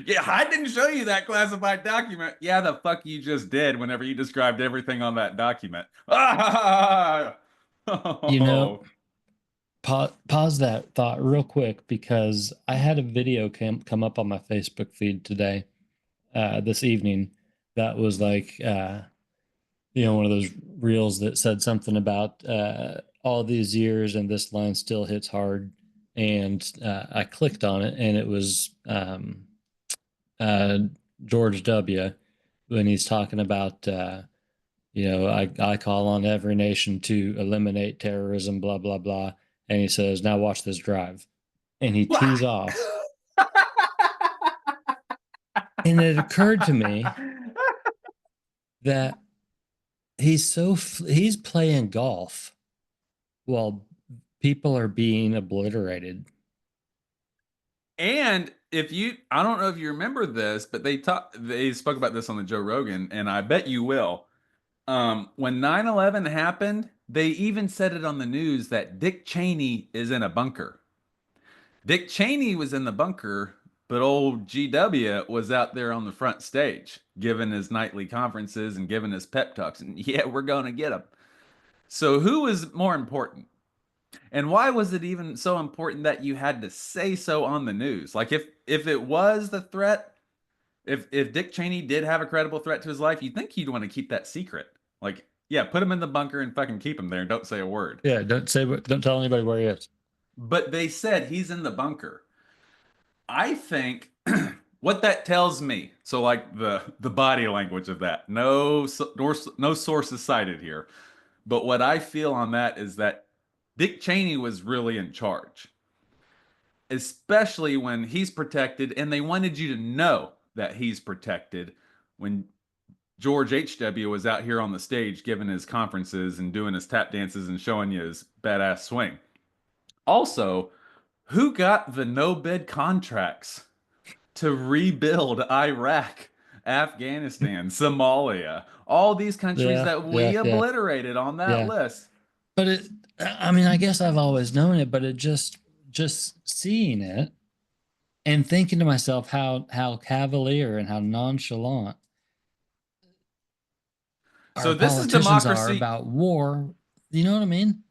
yeah, I didn't show you that classified document. Yeah, the fuck you just did whenever you described everything on that document. You know, pause that thought real quick, because I had a video come up on my Facebook feed today, this evening, that was like, one of those reels that said something about all these years and this line still hits hard. And I clicked on it, and it was George W. when he's talking about, I call on every nation to eliminate terrorism, blah, blah, blah. And he says, now watch this drive. And he tees off. And it occurred to me that he's playing golf while people are being obliterated. And I don't know if you remember this, but they spoke about this on the Joe Rogan, and I bet you will. When 9/11 happened, they even said it on the news that Dick Cheney is in a bunker. Dick Cheney was in the bunker, but old GW was out there on the front stage, giving his nightly conferences and giving his pep talks. And yeah, we're going to get him. So who was more important? And why was it even so important that you had to say so on the news? Like if it was the threat, if Dick Cheney did have a credible threat to his life, you'd think he'd want to keep that secret. Like, yeah, put him in the bunker and fucking keep him there and don't say a word. Yeah, don't tell anybody where he is. But they said he's in the bunker. I think what that tells me, so like the body language of that, no sources cited here, but what I feel on that is that Dick Cheney was really in charge, especially when he's protected, and they wanted you to know that he's protected when George H.W. was out here on the stage giving his conferences and doing his tap dances and showing you his badass swing. Also, who got the no-bid contracts to rebuild Iraq, Afghanistan, Somalia, all these countries that we obliterated on that list? But I guess I've always known it, but it just seeing it and thinking to myself how cavalier and how nonchalant our politicians are about war. You know what I mean?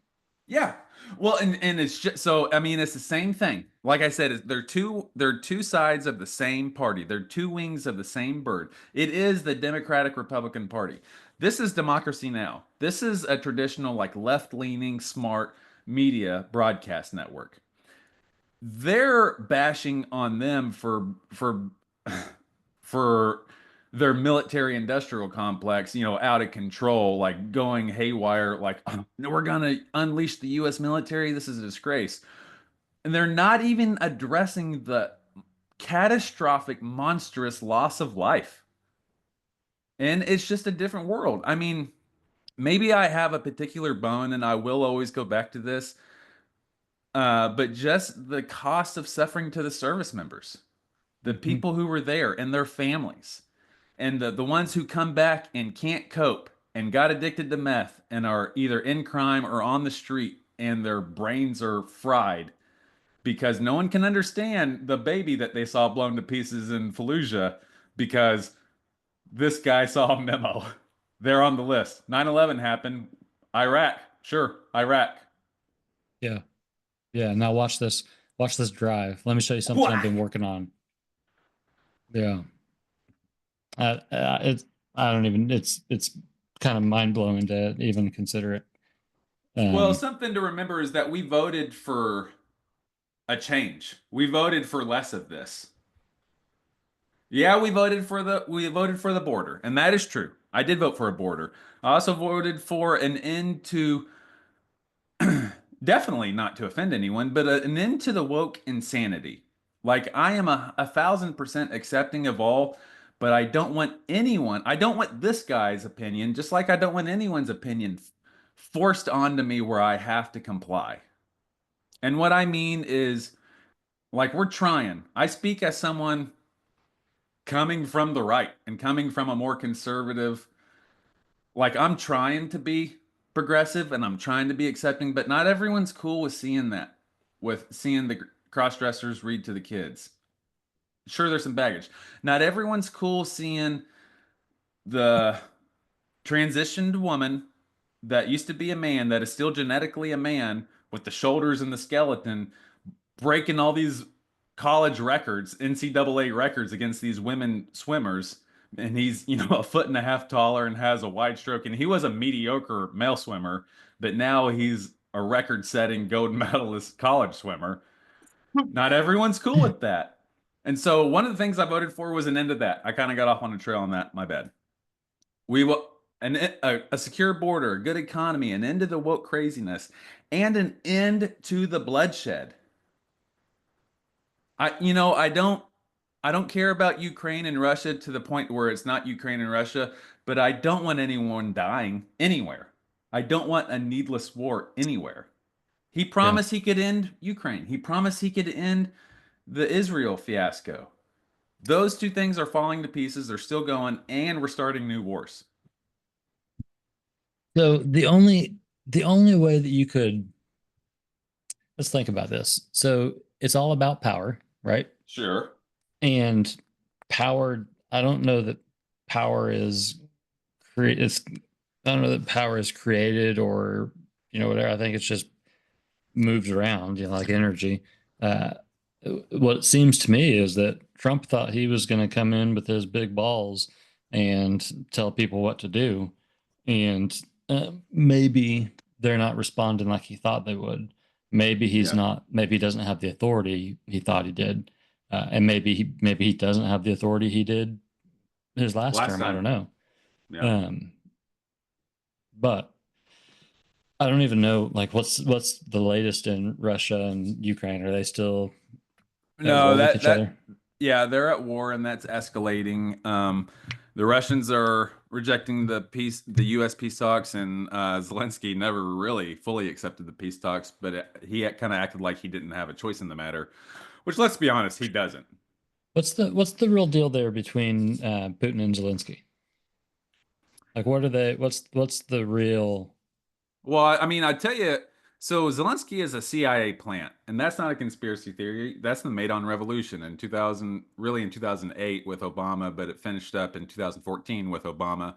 Yeah. Well, and it's just so, I mean, it's the same thing. Like I said, they're two sides of the same party. They're two wings of the same bird. It is the Democratic Republican Party. This is Democracy Now! This is a traditional, like, left-leaning, smart media broadcast network. They're bashing on them for their military-industrial complex, out of control, like going haywire, like, we're gonna unleash the U.S. military. This is a disgrace. And they're not even addressing the catastrophic, monstrous loss of life. And it's just a different world. I mean, maybe I have a particular bone, and I will always go back to this, but just the cost of suffering to the service members, the people who were there and their families, and the ones who come back and can't cope and got addicted to meth and are either in crime or on the street and their brains are fried because no one can understand the baby that they saw blown to pieces in Fallujah because this guy saw a memo. They're on the list. 9/11 happened. Iraq. Sure, Iraq. Yeah. Yeah. Now watch this Watch this drive. Let me show you something I've been working on. Yeah. It's I don't even. It's kind of mind blowing to even consider it. Well, something to remember is that we voted for a change. We voted for less of this. Yeah, we voted for the border, and that is true. I did vote for a border. I also voted for an end to definitely not to offend anyone, but an end to the woke insanity. Like I am 1,000% accepting of all, but I don't want this guy's opinion, just like I don't want anyone's opinion forced onto me where I have to comply. And what I mean is, like, we're trying. I speak as someone coming from the right and coming from a more conservative, like, I'm trying to be progressive and I'm trying to be accepting, but not everyone's cool with seeing that, with seeing the cross dressers read to the kids. Sure, there's some baggage. Not everyone's cool seeing the transitioned woman that used to be a man, that is still genetically a man with the shoulders and the skeleton, breaking all these college records, NCAA records against these women swimmers. And he's, a foot and a half taller and has a wide stroke. And he was a mediocre male swimmer, but now he's a record setting gold medalist college swimmer. Not everyone's cool with that. And so one of the things I voted for was an end to that. I kind of got off on a trail on that. My bad. We will a secure border, a good economy, an end to the woke craziness, and an end to the bloodshed. I don't care about Ukraine and Russia to the point where it's not Ukraine and Russia, but I don't want anyone dying anywhere. I don't want a needless war anywhere. He promised he could end Ukraine. He promised he could end the Israel fiasco. Those two things are falling to pieces. They're still going, and we're starting new wars. So the only way that you could, let's think about this. So it's all about power, right? Sure. And power, I don't know that power is I don't know that power is created or whatever. I think it's just moves around, like energy. What it seems to me is that Trump thought he was going to come in with his big balls and tell people what to do, and maybe they're not responding like he thought they would. Maybe he's not. Maybe he doesn't have the authority he thought he did, and maybe he doesn't have the authority he did his last term. Time. I don't know. Yeah. But I don't even know. Like, what's the latest in Russia and Ukraine? Are they still with each other? Yeah, they're at war, and that's escalating. The Russians are rejecting the U.S. peace talks, and Zelensky never really fully accepted the peace talks, but he kind of acted like he didn't have a choice in the matter, which, let's be honest, he doesn't. What's the real deal there between Putin and Zelensky? Like, what are they? What's the real? Well, I mean, I tell you. So Zelensky is a CIA plant, and that's not a conspiracy theory. That's the Maidan Revolution in 2008 with Obama, but it finished up in 2014 with Obama.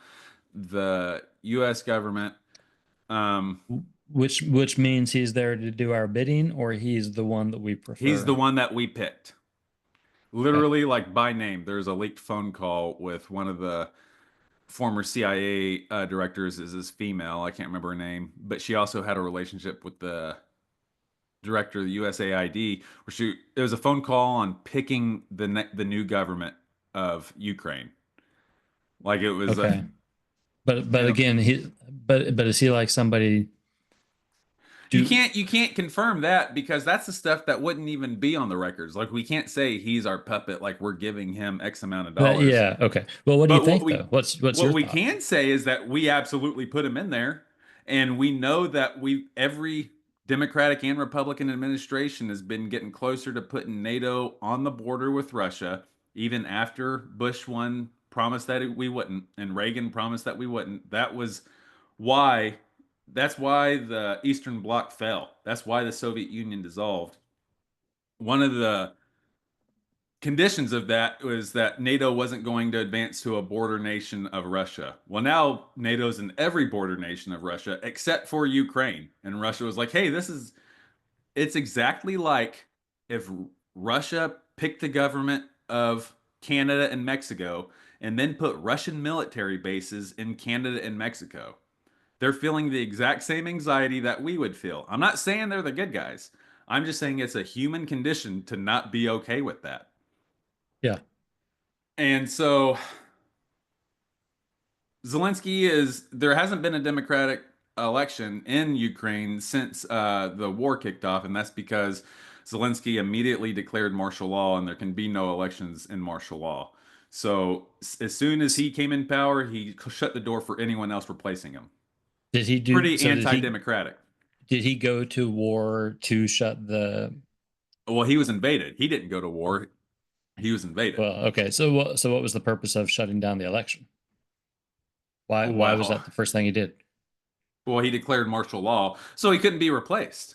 The U.S. government, which means he's there to do our bidding, or he's the one that we prefer. He's the one that we picked, literally, like by name. There's a leaked phone call with one of the former CIA directors is this female. I can't remember her name, but she also had a relationship with the director of the USAID, where it was a phone call on picking the new government of Ukraine. Like it was. Okay. But again, is he like somebody? You can't confirm that because that's the stuff that wouldn't even be on the records. Like we can't say he's our puppet. Like we're giving him X amount of dollars. Yeah. Okay. Well, what do you think though? What's what we can say is that we absolutely put him in there, and we know that every Democratic and Republican administration has been getting closer to putting NATO on the border with Russia, even after Bush one promised that we wouldn't, and Reagan promised that we wouldn't. That's why the Eastern Bloc fell. That's why the Soviet Union dissolved. One of the conditions of that was that NATO wasn't going to advance to a border nation of Russia. Well, now NATO's in every border nation of Russia except for Ukraine. And Russia was like, hey, it's exactly like if Russia picked the government of Canada and Mexico and then put Russian military bases in Canada and Mexico. They're feeling the exact same anxiety that we would feel. I'm not saying they're the good guys. I'm just saying it's a human condition to not be okay with that. Yeah. And so there hasn't been a democratic election in Ukraine since the war kicked off, and that's because Zelensky immediately declared martial law, and there can be no elections in martial law. So as soon as he came in power, he shut the door for anyone else replacing him. Did he do Pretty so? Anti-democratic. Did he go to war to shut the? Well, he was invaded. He didn't go to war. He was invaded. Well, okay. So what was the purpose of shutting down the election? Why was that the first thing he did? Well, he declared martial law, so he couldn't be replaced,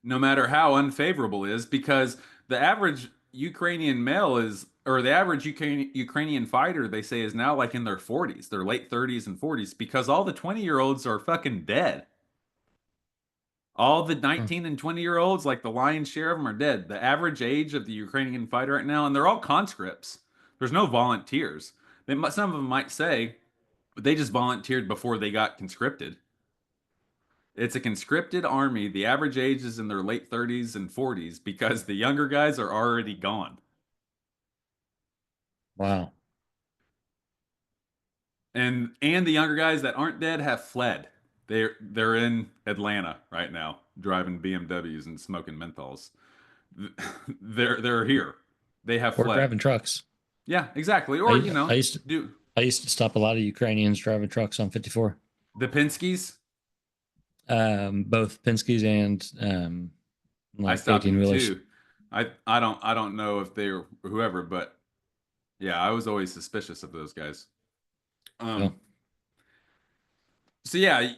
no matter how unfavorable it is, because the average Ukrainian male is, or the average Ukrainian fighter, they say, is now like in their 40s, their late 30s and 40s, because all the 20-year-olds are fucking dead. All the 19 and 20-year-olds, like the lion's share of them, are dead. The average age of the Ukrainian fighter right now, and they're all conscripts. There's no volunteers. Some of them might say they just volunteered before they got conscripted. It's a conscripted army. The average age is in their late 30s and 40s because the younger guys are already gone. Wow. And the younger guys that aren't dead have fled. They're in Atlanta right now, driving BMWs and smoking menthols. They're here. They have Or fled. driving trucks. Yeah, exactly. Or I used to stop a lot of Ukrainians driving trucks on 54. The Penskes. Both Penske's and I stopped them 18-wheelers. too. I don't know if they were whoever, but yeah, I was always suspicious of those guys. So yeah,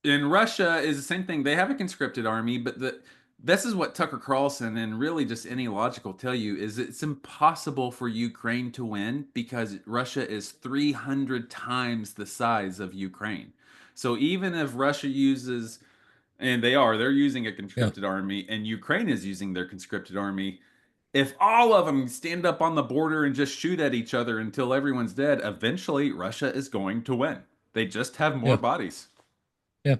in Russia is the same thing. They have a conscripted army, but this is what Tucker Carlson and really just any logic will tell you is it's impossible for Ukraine to win because Russia is 300 times the size of Ukraine. So even if Russia uses, and they're using a conscripted army, and Ukraine is using their conscripted army, if all of them stand up on the border and just shoot at each other until everyone's dead, eventually Russia is going to win. They just have more bodies. Yeah.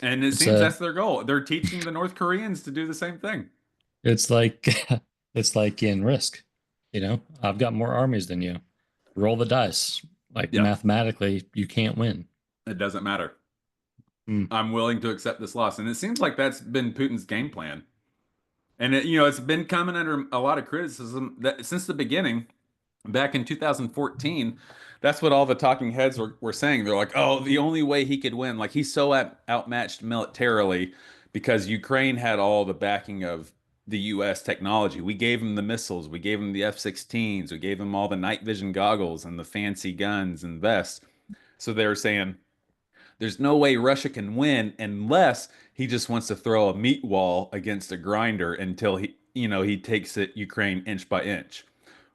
And it seems that's their goal. They're teaching the North Koreans to do the same thing. It's like in Risk. I've got more armies than you. Roll the dice. Mathematically, you can't win. It doesn't matter. I'm willing to accept this loss. And it seems like that's been Putin's game plan. And it's been coming under a lot of criticism that since the beginning, back in 2014, that's what all the talking heads were saying. They're like, oh, the only way he could win, like he's so outmatched militarily because Ukraine had all the backing of the U.S. technology. We gave him the missiles, we gave him the F-16s, we gave him all the night vision goggles and the fancy guns and vests. So they were saying, there's no way Russia can win unless he just wants to throw a meat wall against a grinder until he takes it Ukraine inch by inch.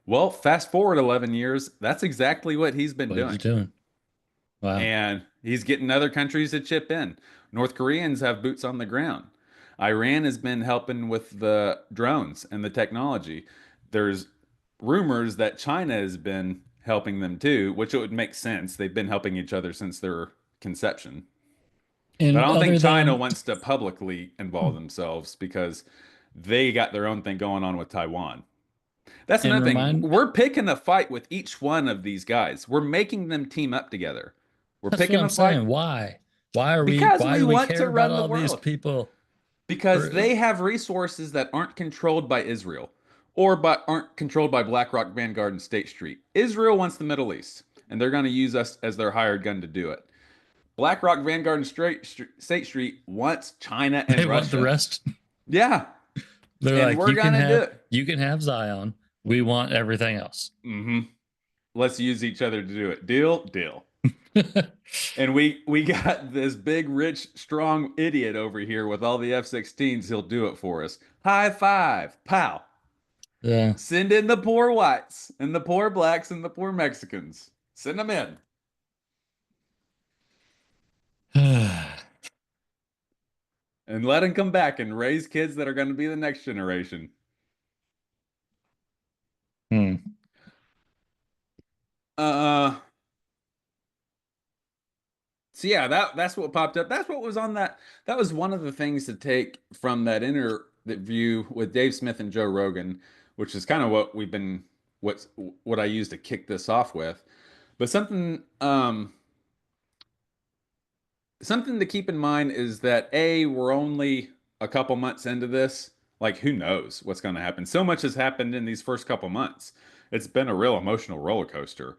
Well, fast forward 11 years, that's exactly what he's been doing. Wow. And he's getting other countries to chip in. North Koreans have boots on the ground. Iran has been helping with the drones and the technology. There's rumors that China has been helping them too, which it would make sense. They've been helping each other since their conception. But I don't think China wants to publicly involve themselves because they got their own thing going on with Taiwan. That's another thing. We're picking a fight with each one of these guys. We're making them team up together. We're picking a fight. Saying. Why? Why are because we want care to run about the all world. These people? Because they have resources that aren't controlled by Israel or aren't controlled by BlackRock, Vanguard, and State Street. Israel wants the Middle East, and they're going to use us as their hired gun to do it. BlackRock, Vanguard, and State Street wants China and Russia. They want the rest. Yeah. They're like, we're going to do it. You can have Zion. We want everything else. Mm-hmm. Let's use each other to do it. Deal, deal. And we got this big, rich, strong idiot over here with all the F-16s. He'll do it for us. High five. Pow. Yeah. Send in the poor whites and the poor blacks and the poor Mexicans. Send them in. and let them come back and raise kids that are going to be the next generation. Hmm. So yeah, that's what popped up. That's what was on that. That was one of the things to take from that interview with Dave Smith and Joe Rogan, which is kind of what we've been what I used to kick this off with. But something to keep in mind is that we're only a couple months into this. Like, who knows what's going to happen? So much has happened in these first couple months. It's been a real emotional roller coaster.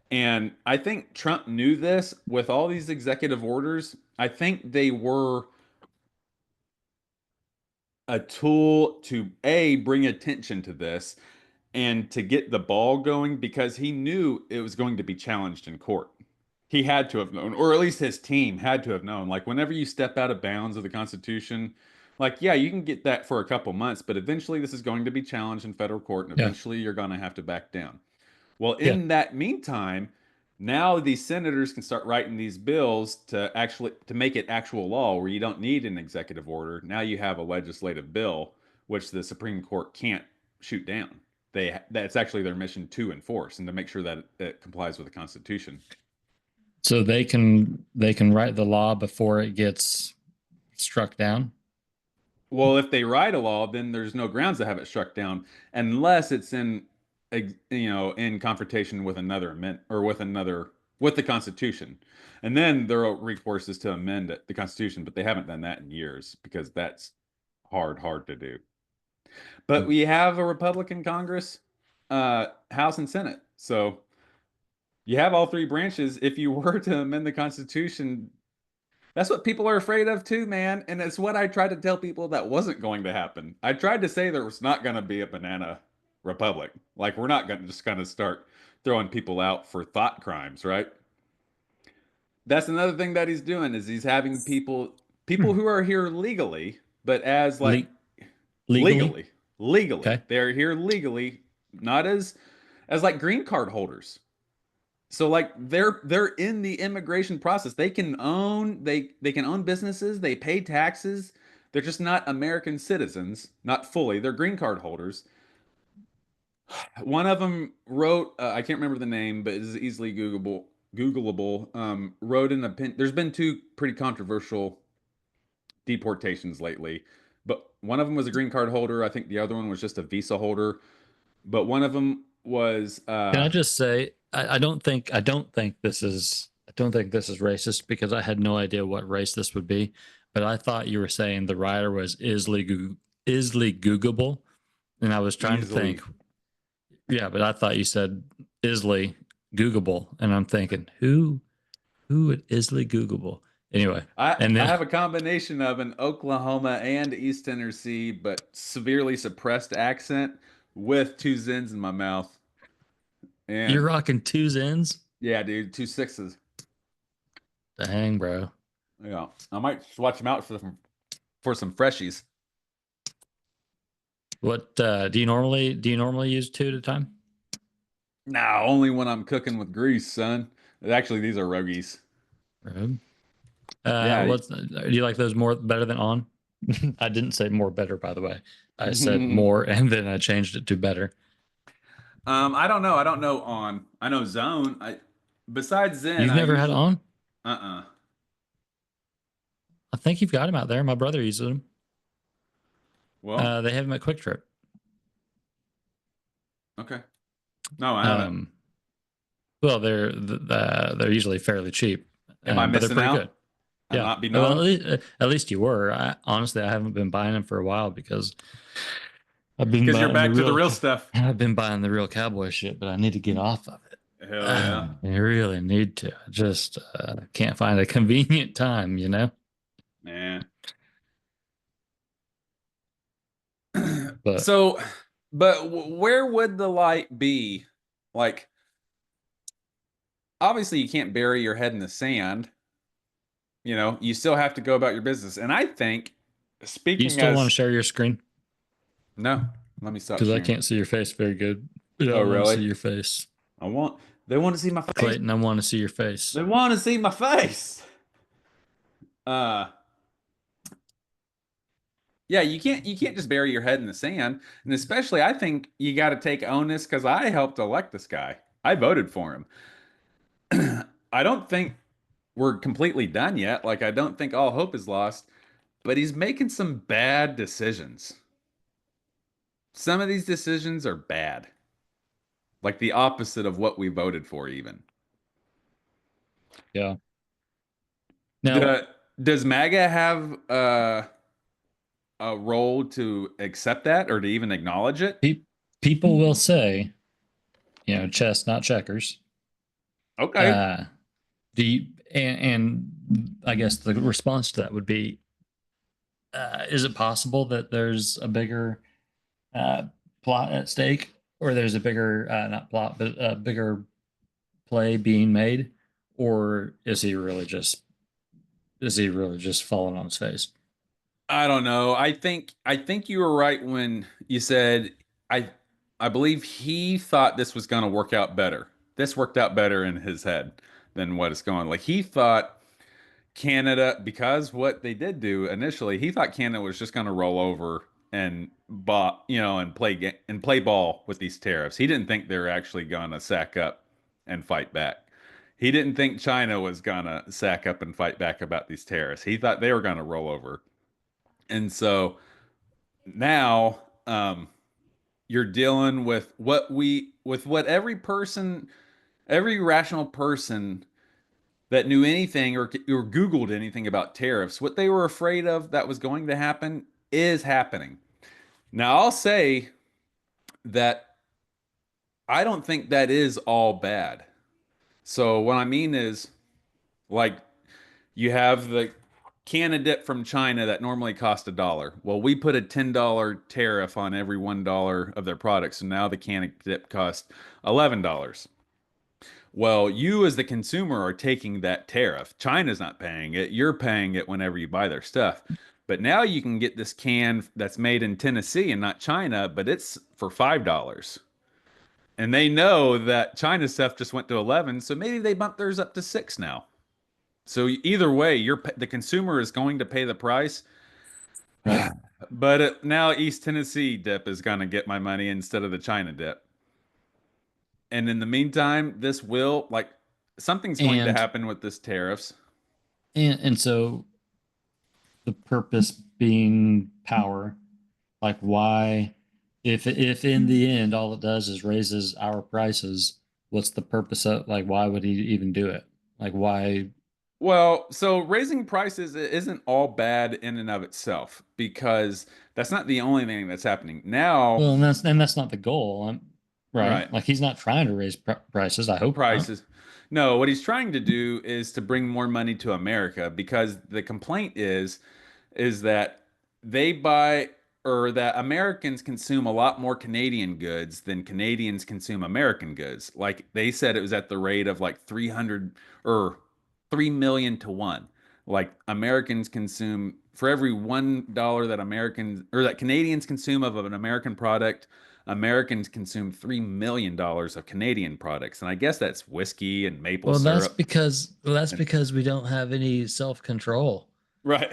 And I think Trump knew this with all these executive orders. I think they were a tool to bring attention to this and to get the ball going because he knew it was going to be challenged in court. He had to have known, or at least his team had to have known. Like, whenever you step out of bounds of the Constitution, like, yeah, you can get that for a couple months, but eventually this is going to be challenged in federal court, and Yeah. eventually you're going to have to back down. Well, Yeah. in that meantime, now these senators can start writing these bills to make it actual law where you don't need an executive order. Now you have a legislative bill which the Supreme Court can't shoot down. That's actually their mission to enforce and to make sure that it complies with the Constitution. So they can write the law before it gets struck down. Well, if they write a law, then there's no grounds to have it struck down unless it's in confrontation with another amendment or with the Constitution. And then their recourse is to amend the Constitution, but they haven't done that in years because that's hard to do. But we have a Republican Congress, House and Senate. So you have all three branches. If you were to amend the Constitution, that's what people are afraid of too, man. And it's what I tried to tell people that wasn't going to happen. I tried to say there was not going to be a banana republic. Like, we're not going to just kind of start throwing people out for thought crimes, right? That's another thing that he's doing is he's having people who are here legally, but as like legally. Okay. They're here legally, not as like green card holders. So like they're in the immigration process. They can own businesses, they pay taxes. They're just not American citizens, not fully. They're green card holders. One of them wrote, I can't remember the name, but it's easily Googleable. Wrote in a there's been two pretty controversial deportations lately, but one of them was a green card holder. I think the other one was just a visa holder. But one of them was. Can I just say I don't think this is racist because I had no idea what race this would be, but I thought you were saying the writer was Isli Googleable, and I was trying to think. Yeah, but I thought you said Isli Googleable, and I'm thinking who would Isli Googleable? Anyway, I have a combination of an Oklahoma and East Tennessee, but severely suppressed accent with two Zens in my mouth. And you're rocking two Zens? Yeah, dude, 2 6s. Dang, bro. Yeah, I might watch them out for some freshies. What do you normally use 2 at a time? Nah, only when I'm cooking with grease, son. Actually, these are Rogies. Yeah. Do you like those better than on? I didn't say more better, by the way. I said more, and then I changed it to better. I don't know. I don't know on. I know zone. Besides Zen, You've never had on? I think you've got them out there. My brother uses them. Well, they have them at Quick Trip. Okay. No, I haven't. Well, they're usually fairly cheap. Am I missing out? Good. Yeah. Not be well, at least you were. Honestly, I haven't been buying them for a while because you're back to the real stuff. I've been buying the real cowboy shit, but I need to get off of it. Hell yeah. I really need to. I just can't find a convenient time, you know? Man. But where would the light be? Like, obviously you can't bury your head in the sand. You know, you still have to go about your business. And I think, speaking you still want to share your screen? No, let me stop. Because I can't see your face very good. Oh, really? I want to see your face. They want to see my face. Clayton, I want to see your face. They want to see my face. Yeah, you can't just bury your head in the sand. And especially I think you got to take onus because I helped elect this guy. I voted for him. I don't think we're completely done yet. Like I don't think all hope is lost, but he's making some bad decisions. Some of these decisions are bad. Like the opposite of what we voted for even. Yeah. Now, The, does MAGA have a role to accept that or to even acknowledge it? people will say, chess, not checkers. Okay. Uh, and I guess the response to that would be, is it possible that there's a bigger plot at stake, or there's a bigger not plot, but a bigger play being made, or is he really just falling on his face? I don't know. I think you were right when you said I I believe he thought this was going to work out better. This worked out better in his head than what it's going. Like he thought Canada, because what they did do initially, he thought Canada was just going to roll over and and play ball with these tariffs. He didn't think they were actually going to sack up and fight back. He didn't think China was going to sack up and fight back about these tariffs. He thought they were going to roll over. And so now you're dealing with what every rational person that knew anything or Googled anything about tariffs, what they were afraid of that was going to happen is happening. Now, I'll say that I don't think that is all bad. So, what I mean is, like, you have the can of dip from China that normally cost $1. Well, we put a $10 tariff on every $1 of their products, so now the can of dip costs $11. Well, you as the consumer are taking that tariff. China's not paying it. You're paying it whenever you buy their stuff. But now you can get this can that's made in Tennessee and not China, but it's for $5. And they know that China stuff just went to 11, so maybe they bumped theirs up to 6 now. So either way, the consumer is going to pay the price. Right. But now East Tennessee dip is going to get my money instead of the China dip. And in the meantime, something's going to And happen with this tariffs. and so the purpose being power, like why, if in the end all it does is raises our prices, what's the purpose of, like, why would he even do it? Like, why? Well, so raising prices isn't all bad in and of itself because that's not the only thing that's happening now. Well, and that's not the goal, right? Right. Like he's not trying to raise prices. I hope not. Prices. No, what he's trying to do is to bring more money to America because the complaint is that they buy or that Americans consume a lot more Canadian goods than Canadians consume American goods. Like they said it was at the rate of like 300 or 3 million to 1. Like Americans consume for every $1 that Americans or that Canadians consume of an American product, Americans consume $3 million of Canadian products. And I guess that's whiskey and maple Well, that's syrup. because And, we don't have any self control. right.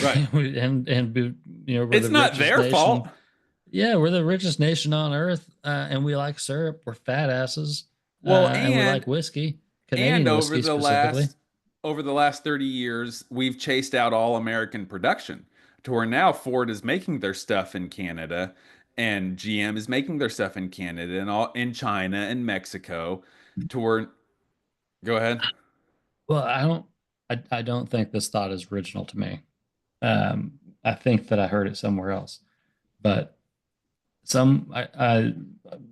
Right. We're It's the not richest their nation. fault. Yeah, we're the richest nation on earth, and we like syrup. We're fat asses, Well, and we like whiskey, and Canadian whiskey specifically. over the last 30 years, we've chased out all American production to where now Ford is making their stuff in Canada and GM is making their stuff in Canada and all in China and Mexico to where go ahead. Well, I don't think this thought is original to me. I think that I heard it somewhere else, but I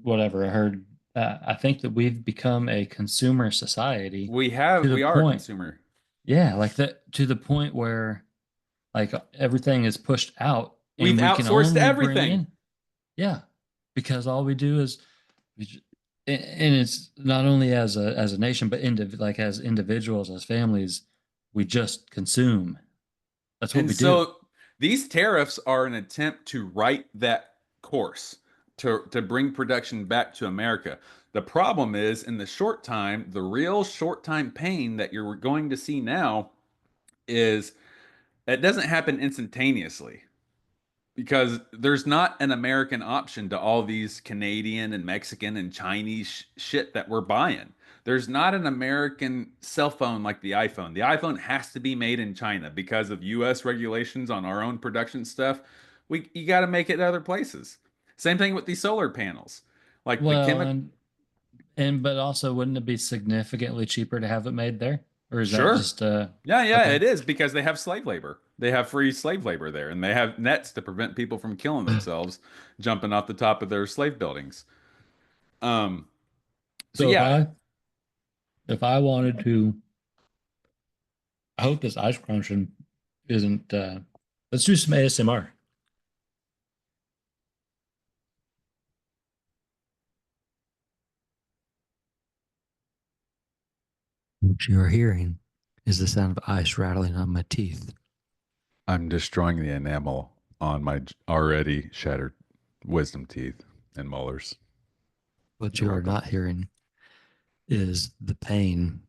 whatever I heard. I think that we've become a consumer society to the We are a point, consumer. yeah, like that, to the point where like everything is pushed out, We've and we can outsourced only bring everything. in, yeah, because all we do is, and it's not only as a nation, but like as individuals, as families, we just consume. That's what And we do. so these tariffs are an attempt to right that course, to bring production back to America. The problem is in the short time, the real short time pain that you're going to see now is it doesn't happen instantaneously. because there's not an American option to all these Canadian and Mexican and Chinese shit that we're buying. There's not an American cell phone like the iPhone. The iPhone has to be made in China because of US regulations on our own production stuff. You got to make it other places. Same thing with these solar panels. Like the Well, chemical. but also, wouldn't it be significantly cheaper to have it made there? Or is that Sure. just Yeah, okay? it is because they have slave labor. They have free slave labor there, and they have nets to prevent people from killing themselves jumping off the top of their slave buildings. Um, so So yeah, if I wanted to, I hope this ice crunching isn't. Let's do some ASMR. What you are hearing is the sound of ice rattling on my teeth. I'm destroying the enamel on my already shattered wisdom teeth and molars. What You're you are welcome. not hearing is the pain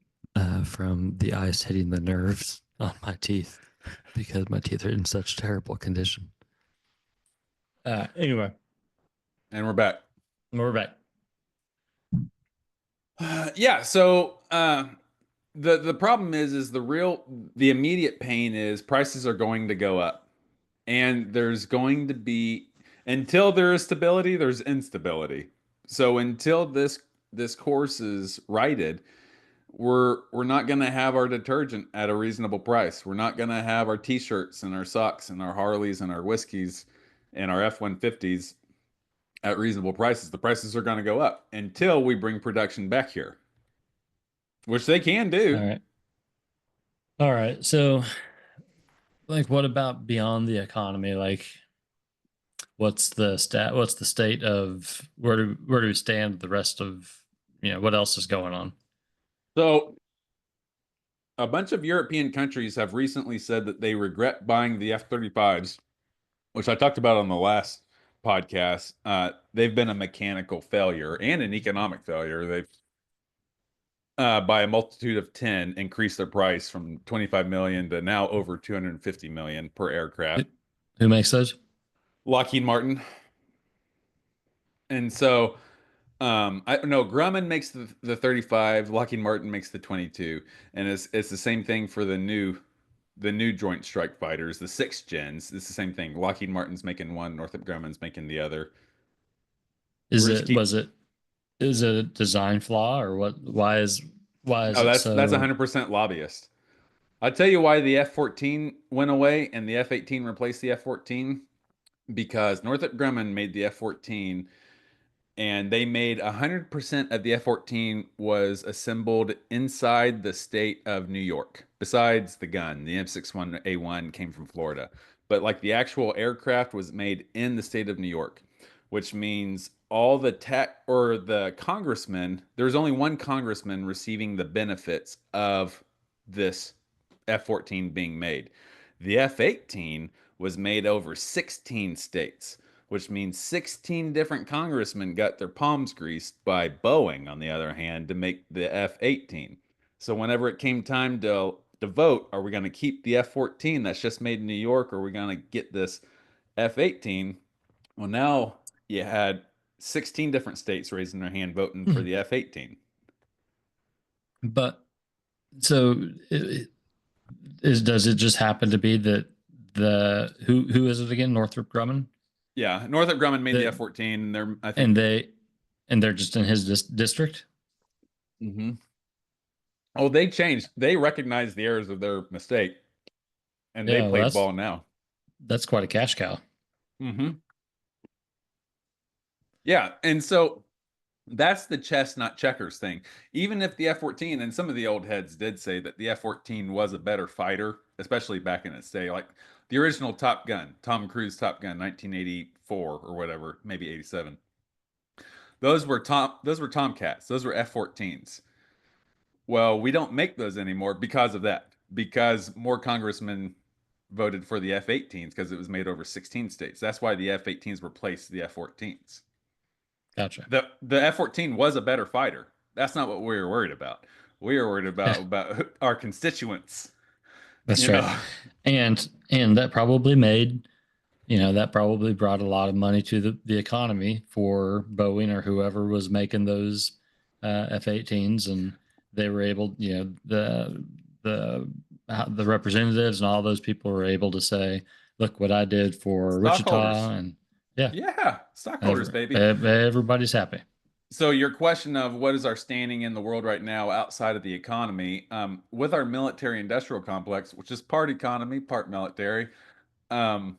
from the ice hitting the nerves on my teeth because my teeth are in such terrible condition. Anyway, And we're back. we're back. Yeah, so the problem is the immediate pain is prices are going to go up. And there's going to be until there is stability, there's instability. So until this course is righted, we're not going to have our detergent at a reasonable price. We're not going to have our t-shirts and our socks and our Harleys and our whiskeys and our F-150s at reasonable prices. The prices are going to go up until we bring production back here, which they can All do. right. All right. So, like, what about beyond the economy? Like, what's the stat? What's the state of where do we stand with the rest of what else is going on? So a bunch of European countries have recently said that they regret buying the F-35s, which I talked about on the last podcast. They've been a mechanical failure and an economic failure. They've, by a multitude of 10, increased their price from 25 million to now over 250 million per aircraft. Who makes those? Lockheed Martin. And so, I no Grumman makes the 35, Lockheed Martin makes the 22, and it's the same thing for the new Joint Strike Fighters, the 6th gens. It's the same thing. Lockheed Martin's making one, Northrop Grumman's making the other. Is We're just it keep was it is it a design flaw or what? Why is Oh, it that's so? 100% lobbyist. I'll tell you why the F-14 went away and the F-18 replaced the F-14, because Northrop Grumman made the F-14, and they made 100% of the F-14 was assembled inside the state of New York. Besides the gun, the M61A1 came from Florida, but like the actual aircraft was made in the state of New York, which means all the tech or the congressman, there's only one congressman receiving the benefits of this F-14 being made. The F-18 was made over 16 states, which means 16 different congressmen got their palms greased by Boeing, on the other hand, to make the F-18. So whenever it came time to vote, are we going to keep the F-14 that's just made in New York, or are we going to get this F-18? Well, now you had 16 different states raising their hand voting for Hmm. the F-18. But so does it just happen to be that the who is it again? Northrop Grumman? Yeah, Northrop Grumman made the That F-14. They're, I think. and they're just in his district. Mhm. Oh, they changed. They recognized the errors of their mistake, and they Yeah, well, played ball now. that's quite a cash cow. Hmm. Yeah, and so that's the chess, not checkers thing. Even if the F-14, and some of the old heads did say that the F-14 was a better fighter, especially back in its day, like the original Top Gun, Tom Cruise Top Gun, 1984 or whatever, maybe 87. Those were Tomcats. Those were F-14s. Well, we don't make those anymore because of that. Because more congressmen voted for the F-18s because it was made over 16 states. That's why the F-18s replaced the F-14s. Gotcha. The F-14 was a better fighter. That's not what we were worried about. We were worried about our constituents. That's You right. know. And that probably made that probably brought a lot of money to the economy for Boeing or whoever was making those F-18s, and they were able, the representatives and all those people were able to say, "Look what I did for Stockholders. Wichita," and yeah, Yeah, stockholders, baby. everybody's happy. So your question of what is our standing in the world right now outside of the economy, with our military-industrial complex, which is part economy, part military, um,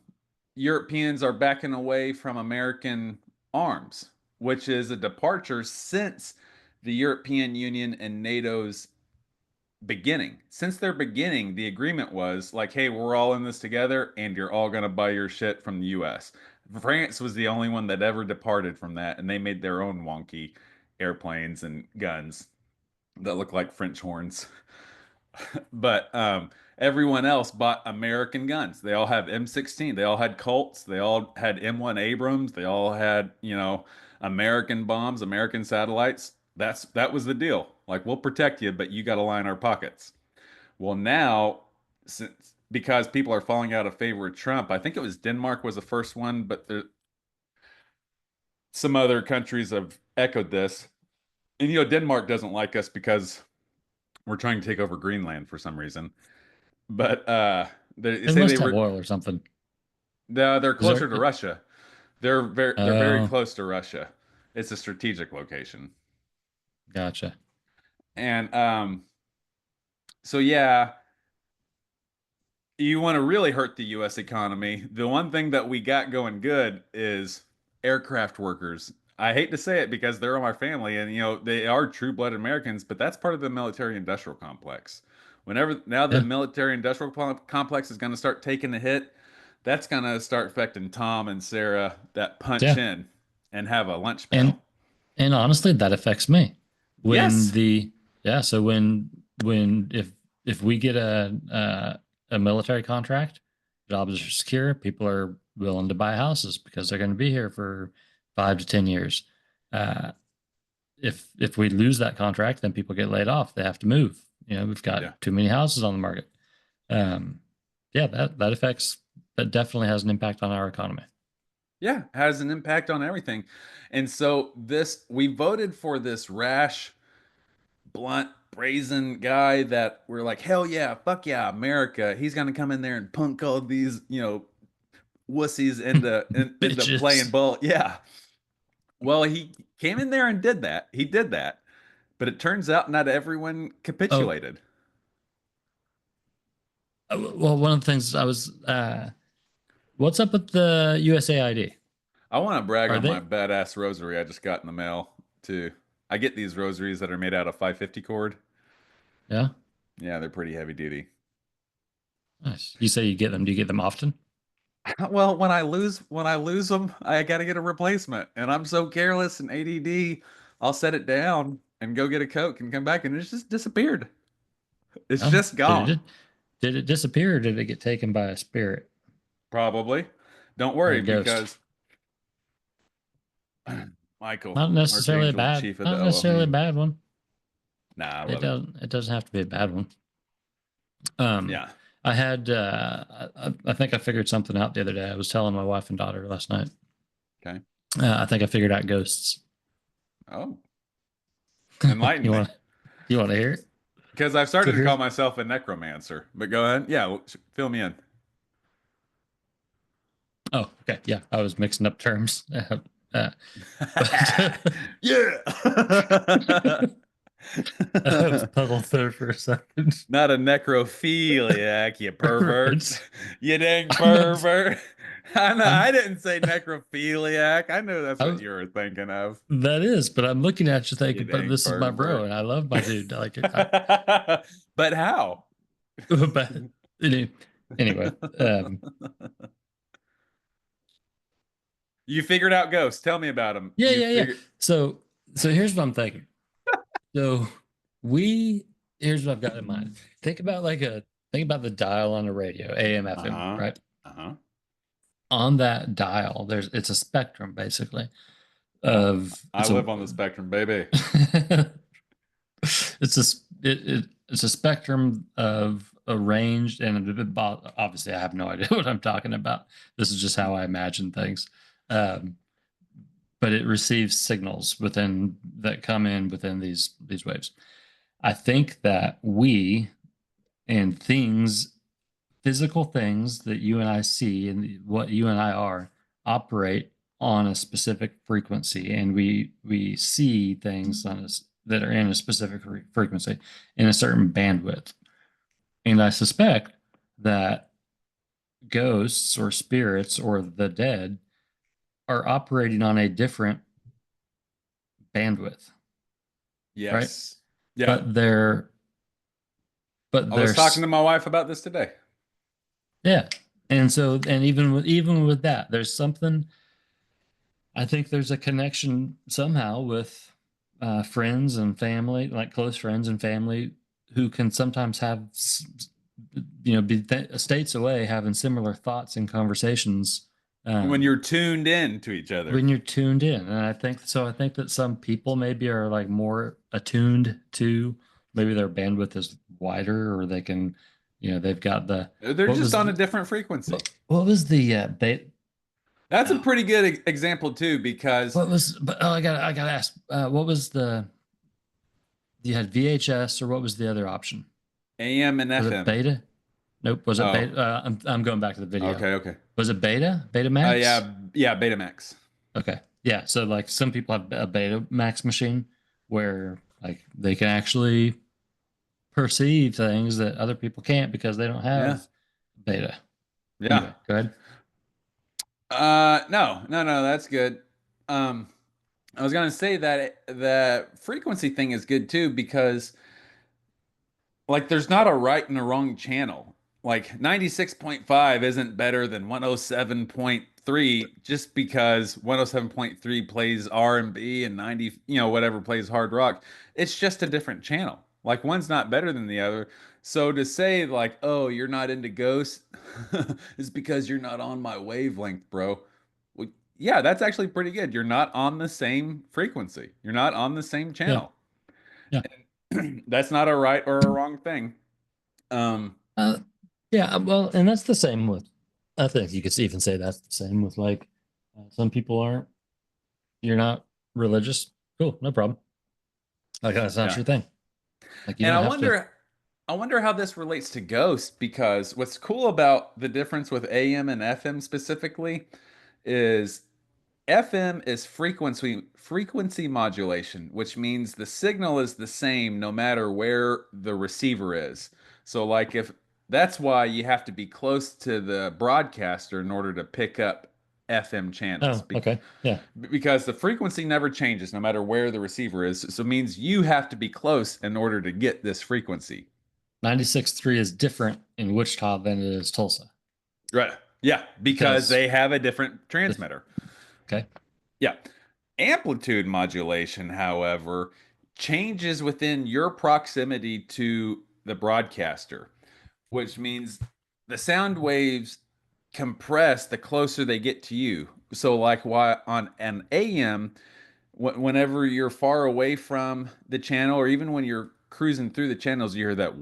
Europeans are backing away from American arms, which is a departure since the European Union and NATO's beginning. Since their beginning, the agreement was like, hey, we're all in this together and you're all going to buy your shit from the US. France was the only one that ever departed from that, and they made their own wonky airplanes and guns that look like French horns. But everyone else bought American guns. They all have M16. They all had Colts. They all had M1 Abrams. They all had, American bombs, American satellites. That was the deal. Like, we'll protect you, but you got to line our pockets. Well, now, because people are falling out of favor of Trump, I think it was Denmark was the first one, but some other countries have echoed this. And Denmark doesn't like us because we're trying to take over Greenland for some reason. But they They say must have oil or something. they're closer to Russia. They're very Oh. close to Russia. It's a strategic location. Gotcha. And so yeah, you want to really hurt the US economy. The one thing that we got going good is aircraft workers. I hate to say it because they're my family and they are true-blooded Americans, but that's part of the military industrial complex. Whenever now the Yeah. military industrial complex is going to start taking a hit, that's going to start affecting Tom and Sarah that punch Yeah. in and have a lunch And pail. and honestly, that affects me. Yes. So if we get a military contract, jobs are secure, people are willing to buy houses because they're going to be here for 5 to 10 years. If we lose that contract, then people get laid off. They have to move. We've got too many houses on the market. That definitely has an impact on our economy. Yeah, has an impact on everything. And so we voted for this rash, blunt, brazen guy that we're like, hell yeah, fuck yeah, America. He's gonna come in there and punk all these, wussies into playing ball. Yeah. Well, he came in there and did that. He did that. But it turns out not everyone capitulated. Well, one of the things what's up with the USAID? I want to brag on my badass rosary I just got in the mail too. I get these rosaries that are made out of 550 cord. Yeah. Yeah, they're pretty heavy duty. Nice. You say you get them. Do you get them often? Well, when I lose them, I got to get a replacement. And I'm so careless and ADD, I'll set it down and go get a Coke and come back and it's just disappeared. It's just gone. Did it disappear or did it get taken by a spirit? Probably. Don't worry because Michael, not necessarily a bad one. Nah, it doesn't have to be a bad one. Yeah. I had I think I figured something out the other day. I was telling my wife and daughter last night. Okay. I think I figured out ghosts. Oh. Enlighten me. You want to hear it? Because I've started to call myself a necromancer. But go ahead. Yeah, fill me in. Oh, okay. Yeah, I was mixing up terms. Yeah. I was puzzled there for a second. Not a necrophiliac, you pervert. You dang pervert. I know. I didn't say necrophiliac. I know that's what you were thinking of. That is, but I'm looking at you thinking, but this is my bro, and I love my dude. Like it. But how? But anyway. You figured out ghosts. Tell me about them. Yeah. So here's what I'm thinking. So here's what I've got in mind. Think about the dial on the radio, AM, FM, right? On that dial, it's a spectrum basically. I live on the spectrum, baby. It's a spectrum of a range, and obviously I have no idea what I'm talking about. This is just how I imagine things. But it receives signals that come in within these waves. I think that we and things, physical things that you and I see and what you and I are, operate on a specific frequency, and we see things that are in a specific frequency in a certain bandwidth. And I suspect that ghosts or spirits or the dead are operating on a different bandwidth. Yes. Right? Yeah. But I was talking to my wife about this today. Yeah. And so, and even with that, there's something, I think there's a connection somehow with friends and family, like close friends and family, who can sometimes have, be states away, having similar thoughts and conversations. When you're tuned in to each other. When you're tuned in. And I think that some people maybe are like more attuned to, maybe their bandwidth is wider, or they can, they've got they're just on a different frequency. What was the bait? That's a pretty good example too, because I gotta ask, what was you had VHS, or what was the other option? AM and was FM. It beta? Nope. Was it beta? I'm going back to the video. Okay. Was it beta? Betamax? Yeah, Betamax. Okay. Yeah. So like some people have a Betamax machine where like they can actually perceive things that other people can't because they don't have beta. Yeah. Anyway, go ahead. No, that's good. I was gonna say that the frequency thing is good too, because like there's not a right and a wrong channel. Like 96.5 isn't better than 107.3 just because 107.3 plays R&B and 90, whatever plays hard rock. It's just a different channel. Like one's not better than the other. So to say like, oh, you're not into ghosts is because you're not on my wavelength, bro. Well, yeah, that's actually pretty good. You're not on the same frequency. You're not on the same channel. Yeah. That's not a right or a wrong thing. Yeah, well, and that's the same with, I think you could even say that's the same with like some people you're not religious. Cool, no problem. Like that's not your thing. Like you and don't I wonder how this relates to ghosts, because what's cool about the difference with AM and FM specifically is FM is frequency modulation, which means the signal is the same no matter where the receiver is. So like if that's why you have to be close to the broadcaster in order to pick up FM channels. Oh, okay. Yeah. Because the frequency never changes no matter where the receiver is. So it means you have to be close in order to get this frequency. 96.3 is different in Wichita than it is Tulsa. Right. Yeah, because they have a different transmitter. Okay. Yeah. Amplitude modulation, however, changes within your proximity to the broadcaster, which means the sound waves compress the closer they get to you. So like why on an AM, whenever you're far away from the channel, or even when you're cruising through the channels, you hear that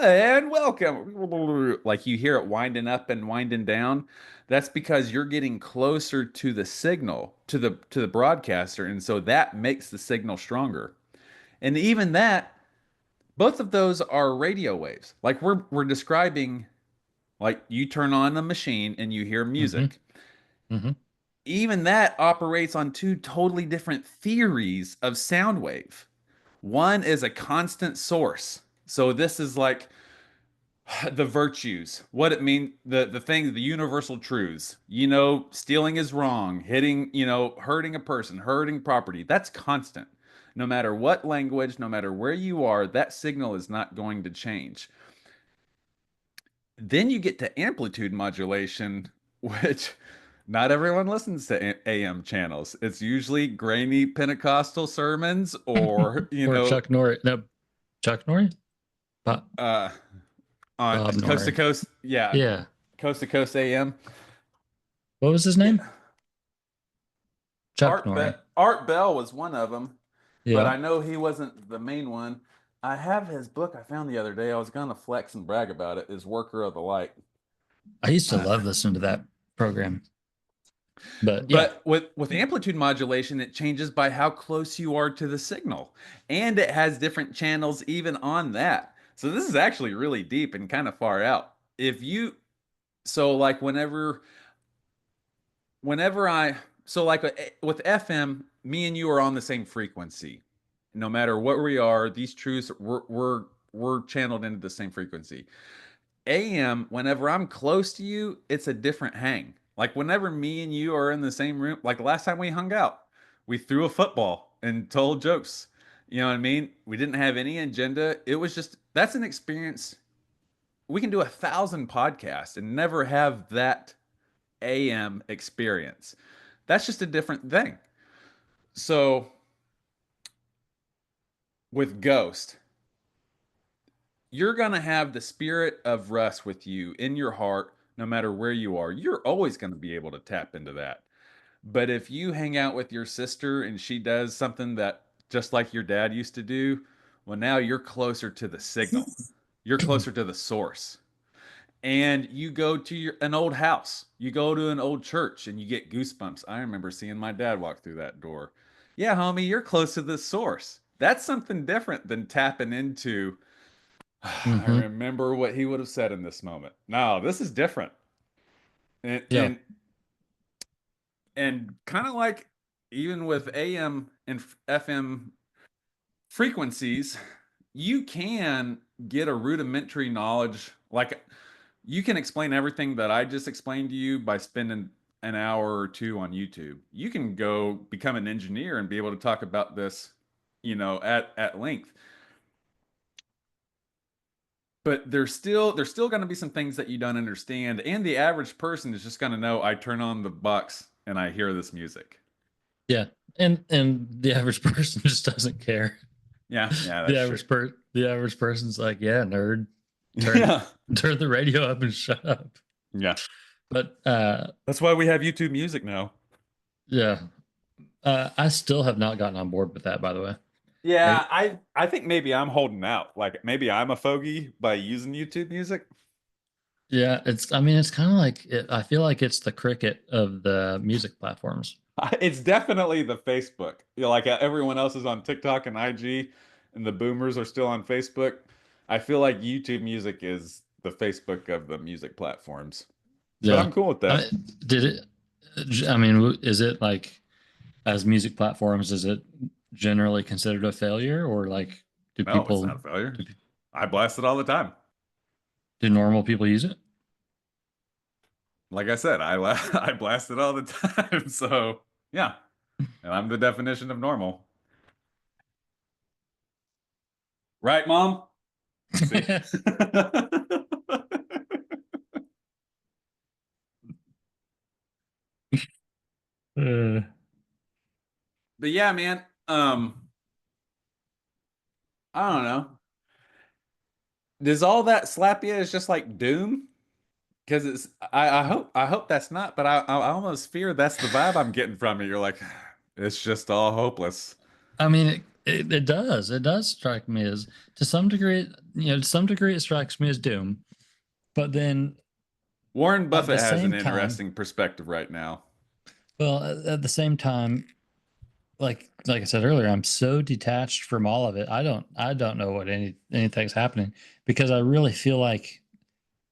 and welcome, like you hear it winding up and winding down. That's because you're getting closer to the signal, to the broadcaster, and so that makes the signal stronger. And even that, both of those are radio waves. Like we're describing, like you turn on a machine and you hear music. Mm-hmm. Even that operates on two totally different theories of sound wave. One is a constant source. So this is like the virtues, what it means, the things, the universal truths. Stealing is wrong, hitting, hurting a person, hurting property. That's constant. No matter what language, no matter where you are, that signal is not going to change. Then you get to amplitude modulation, which not everyone listens to AM channels. It's usually grainy Pentecostal sermons or, or Chuck Norris. No, Chuck Norris? On Coast to Coast. Yeah. Coast to Coast AM. What was his name? Chuck Norris. Art Bell was one of them. Yeah. But I know he wasn't the main one. I have his book I found the other day. I was gonna flex and brag about it. Is Worker of the Light. I used to love listening to that program. But yeah, But with amplitude modulation, it changes by how close you are to the signal, and it has different channels even on that. So this is actually really deep and kind of far out. If you so like whenever I so like with FM, me and you are on the same frequency. No matter what we are, these truths we're channeled into the same frequency. AM, whenever I'm close to you, it's a different hang. Like whenever me and you are in the same room, like the last time we hung out, we threw a football and told jokes. You know what I mean? We didn't have any agenda. It was just that's an experience. We can do 1,000 podcasts and never have that AM experience. That's just a different thing. So with Ghost, you're going to have the spirit of Russ with you in your heart, no matter where you are. You're always going to be able to tap into that. But if you hang out with your sister and she does something that just like your dad used to do, well, now you're closer to the signal. You're closer to the source. And you go to an old house, you go to an old church, and you get goosebumps. I remember seeing my dad walk through that door. Yeah, homie, you're close to the source. That's something different than tapping into I remember what he would have said in this moment. No, this is different. And yeah, and kind of like even with AM and FM frequencies, you can get a rudimentary knowledge. Like you can explain everything that I just explained to you by spending an hour or two on YouTube. You can go become an engineer and be able to talk about this, at length. But there's still going to be some things that you don't understand, and the average person is just going to know I turn on the box and I hear this music. yeah. And the average person just doesn't care. Yeah, The that's true. the average person's like, yeah, nerd. Turn Yeah, turn the radio up and shut up. yeah. But That's why we have YouTube Music now. yeah. I still have not gotten on board with that, by the way. Yeah, I think maybe I'm holding out. Like maybe I'm a fogey by using YouTube Music. Yeah, I mean, it's kind of like I feel like it's the cricket of the music platforms. It's definitely the Facebook. Like everyone else is on TikTok and IG, and the boomers are still on Facebook. I feel like YouTube Music is the Facebook of the music platforms. But Yeah. I'm cool with that. I mean, is it like as music platforms, is it generally considered a failure, or like do No, it's people not a failure. I blast it all the time. do normal people use it? Like I said, I blast it all the time. So yeah, and I'm the definition of normal. Right, Mom? See? Uh, But yeah, man. I don't know. Does all that slap you as just like doom? Because I hope that's not, but I almost fear that's the vibe I'm getting from it. You're like, it's just all hopeless. I mean, it does. It does strike me as to some degree, to some degree, it strikes me as doom. But then Warren at the Buffett has an same time, interesting perspective right now. well, at the same time, like I said earlier, I'm so detached from all of it. I don't know what anything's happening because I really feel like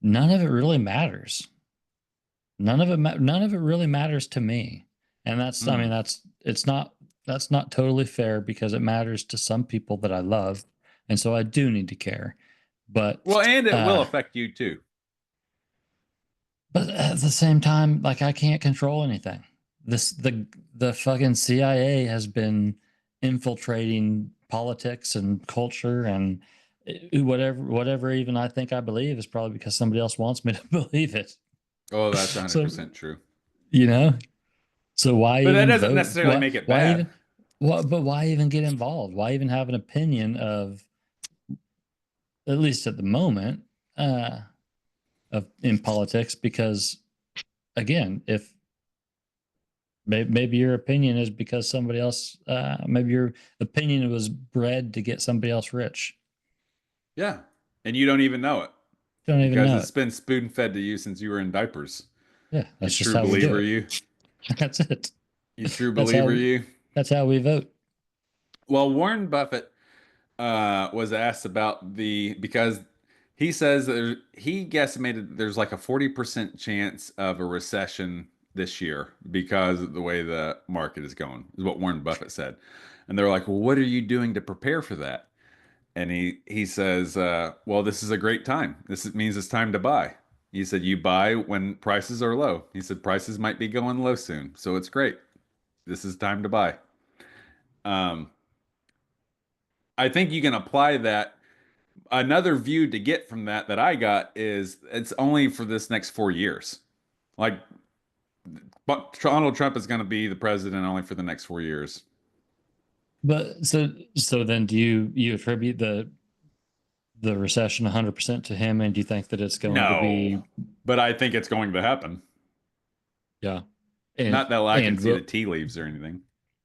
none of it really matters. None of it really matters to me. And I mean, that's not totally fair because it matters to some people that I love, and so I do need to care. But Well, and it will affect you too. but at the same time, like I can't control anything. The fucking CIA has been infiltrating politics and culture and whatever even I think I believe is probably because somebody else wants me to believe it. Oh, that's So 100% true. you know, so why But that even doesn't vote? necessarily make it Why bad. even but why even get involved? Why even have an opinion of, at least at the moment, of in politics? Because again, if maybe your opinion is because somebody else, maybe your opinion was bred to get somebody else rich. Yeah. And you don't even know it Don't even because know it's it. been spoon fed to you since you were in diapers. Yeah, You that's just true how we do believer, it. you. That's it. You true That's how believer, you. that's how we vote. Well, Warren Buffett was asked about because he says he guesstimated there's like a 40% chance of a recession this year because of the way the market is going, is what Warren Buffett said. And they're like, well, what are you doing to prepare for that? And he says, well, this is a great time. Means it's time to buy. He said, you buy when prices are low. He said, prices might be going low soon. So it's great. This is time to buy. Um, I think you can apply that. Another view to get from that I got is it's only for this next 4 years. Like, but Donald Trump is going to be the president only for the next 4 years. But so then do you attribute the recession 100% to him, and do you think that it's going to be No, but I think it's going to happen. yeah. And Not that I can and see the tea leaves or anything.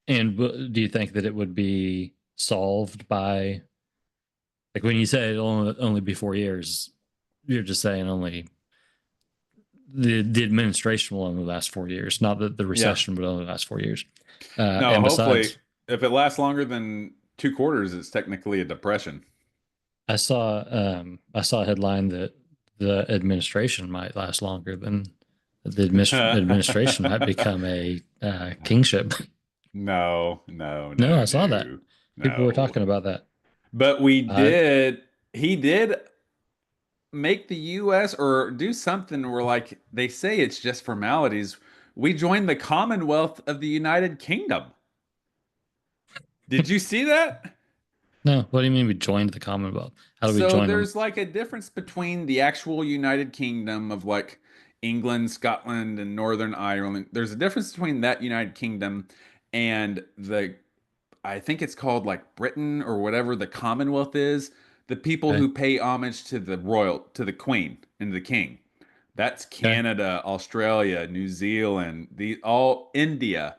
do you think that it would be solved by, like, when you say it'll only be 4 years, you're just saying only the administration will only last 4 years, not that the Yeah. recession would only last 4 years. No, And hopefully, besides, if it lasts longer than 2 quarters, it's technically a depression. I saw a headline that the administration might last longer than the administration might become a kingship. No, No, I saw that. People were no. talking about that. But Uh, he did make the US or do something where, like, they say it's just formalities. We joined the Commonwealth of the United Kingdom. Did you see that? no, what do you mean we joined the Commonwealth? How do we So join them? there's like a difference between the actual United Kingdom of like England, Scotland, and Northern Ireland. There's a difference between that United Kingdom and I think it's called like Britain or whatever the Commonwealth is. The people Okay. who pay homage to to the Queen and the King. That's Okay. Canada, Australia, New Zealand, the all India.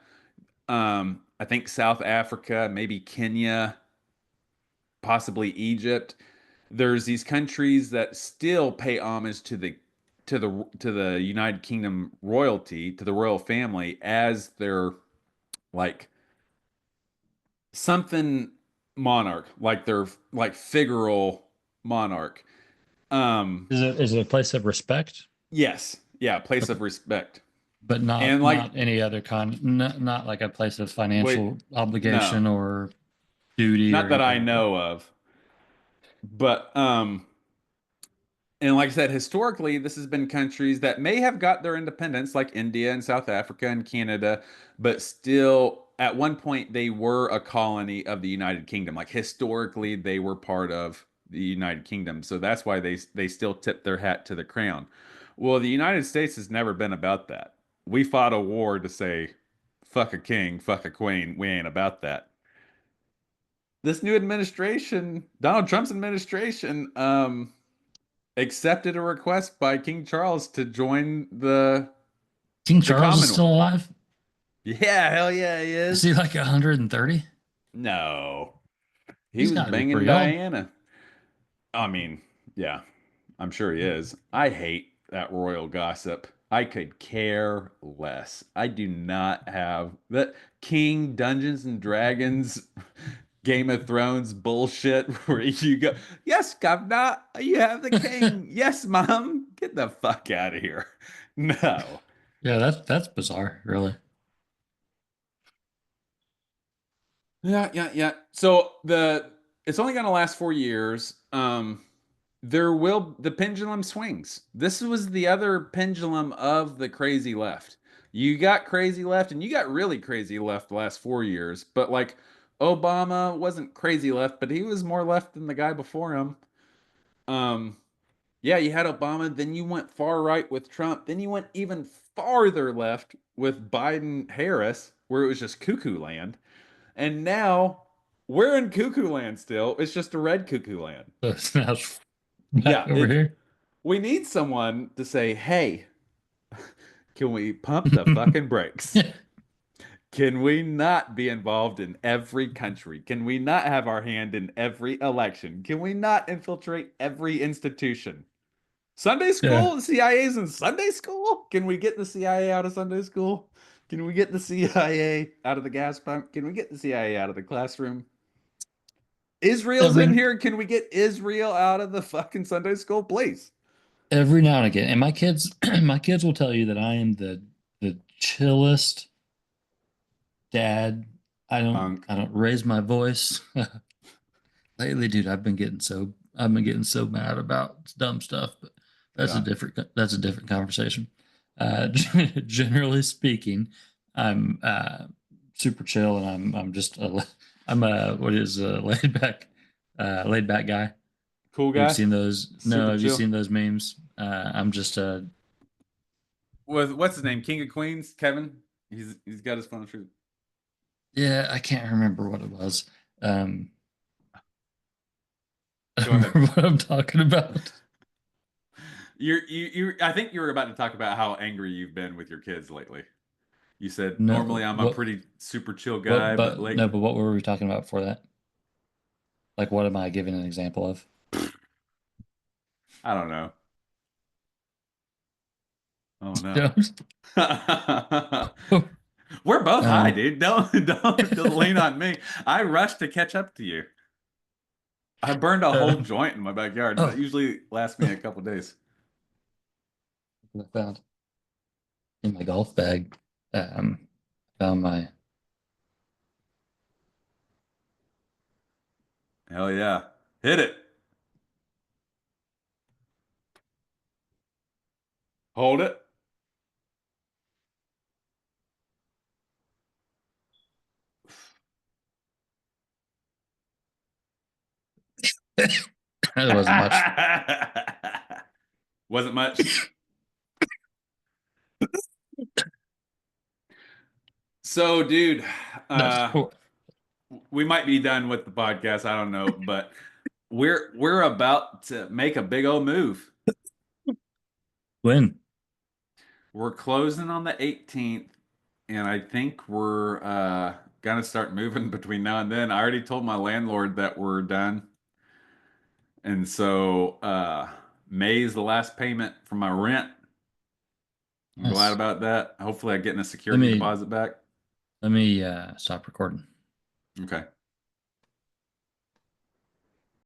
I think South Africa, maybe Kenya, possibly Egypt. There's these countries that still pay homage to the United Kingdom royalty, to the royal family as their like something monarch, like their like figural monarch. Um Is it a place of respect? yes, yeah, place Okay. of respect. But And like not any other kind, not like a place of wait, financial no, obligation or duty or not that I anything like that. know of. But and like I said, historically, this has been countries that may have got their independence, like India and South Africa and Canada, but still, at one point, they were a colony of the United Kingdom. Like historically, they were part of the United Kingdom, so that's why they still tip their hat to the crown. Well, the United States has never been about that. We fought a war to say, "Fuck a king, fuck a queen." We ain't about that. This new administration, Donald Trump's administration, accepted a request by King Charles to join King the Charles is Commonwealth. still alive? Yeah, hell yeah, he Is is. he like 130? No, he He's was got to be banging pretty old. Diana. I mean, yeah, I'm sure he is. I hate that royal gossip. I could care less. I do not have that King Dungeons and Dragons Game of Thrones bullshit where you go, yes, governor, you have the king. Yes, mom. Get the fuck out of here. No. Yeah, that's bizarre, really. Yeah. So it's only gonna last 4 years. The pendulum swings. This was the other pendulum of the crazy left. You got crazy left and you got really crazy left the last 4 years, but like Obama wasn't crazy left, but he was more left than the guy before him. Um, yeah, you had Obama, then you went far right with Trump, then you went even farther left with Biden Harris, where it was just cuckoo land. And now we're in cuckoo land still. It's just a red cuckoo land. So now it's back Yeah, over it's here. we need someone to say, "Hey, can we pump the fucking brakes? Can we not be involved in every country? Can we not have our hand in every election? Can we not infiltrate every institution? Sunday school? Yeah. The CIA's in Sunday school? Can we get the CIA out of Sunday school? Can we get the CIA out of the gas pump? Can we get the CIA out of the classroom? Israel's in Every here. Can we get Israel out of the fucking Sunday school, please? every now and again, and my kids, my kids will tell you that I am the chillest dad. Punk. I don't raise my voice. Lately, dude, I've been getting so mad about dumb stuff, but Yeah. that's a different conversation. Generally speaking, I'm super chill, and I'm a what is a laid back guy. Cool You've guy. seen those? Super No, have you chill. seen those memes? I'm just With what's his name? King of Queens, Kevin. He's got his phone true. yeah, I can't remember what it was. I Go don't ahead. remember what I'm talking about. I think you were about to talk about how angry you've been with your kids lately. You said normally No, I'm a pretty super chill what, guy, but but like no, but what were we talking about before that? Like, what am I giving an example of? I don't know. Oh no. Don't. We're both high, Um, dude. Don't lean on me. I rushed to catch up to you. I burned a whole um, joint in my backyard. That oh, usually lasts me a couple days. I found in my golf bag. Found my. Hell yeah. Hit it. Hold it. That wasn't much. Wasn't much. So, dude, That's uh, we might be done with the podcast. I don't know, but we're about to make a big old move. when. We're closing on the 18th, and I think we're gonna start moving between now and then. I already told my landlord that we're done, and so May is the last payment for my rent. I'm glad Nice. about that. Hopefully, I'm getting a Let security me deposit back. let me stop recording. Okay.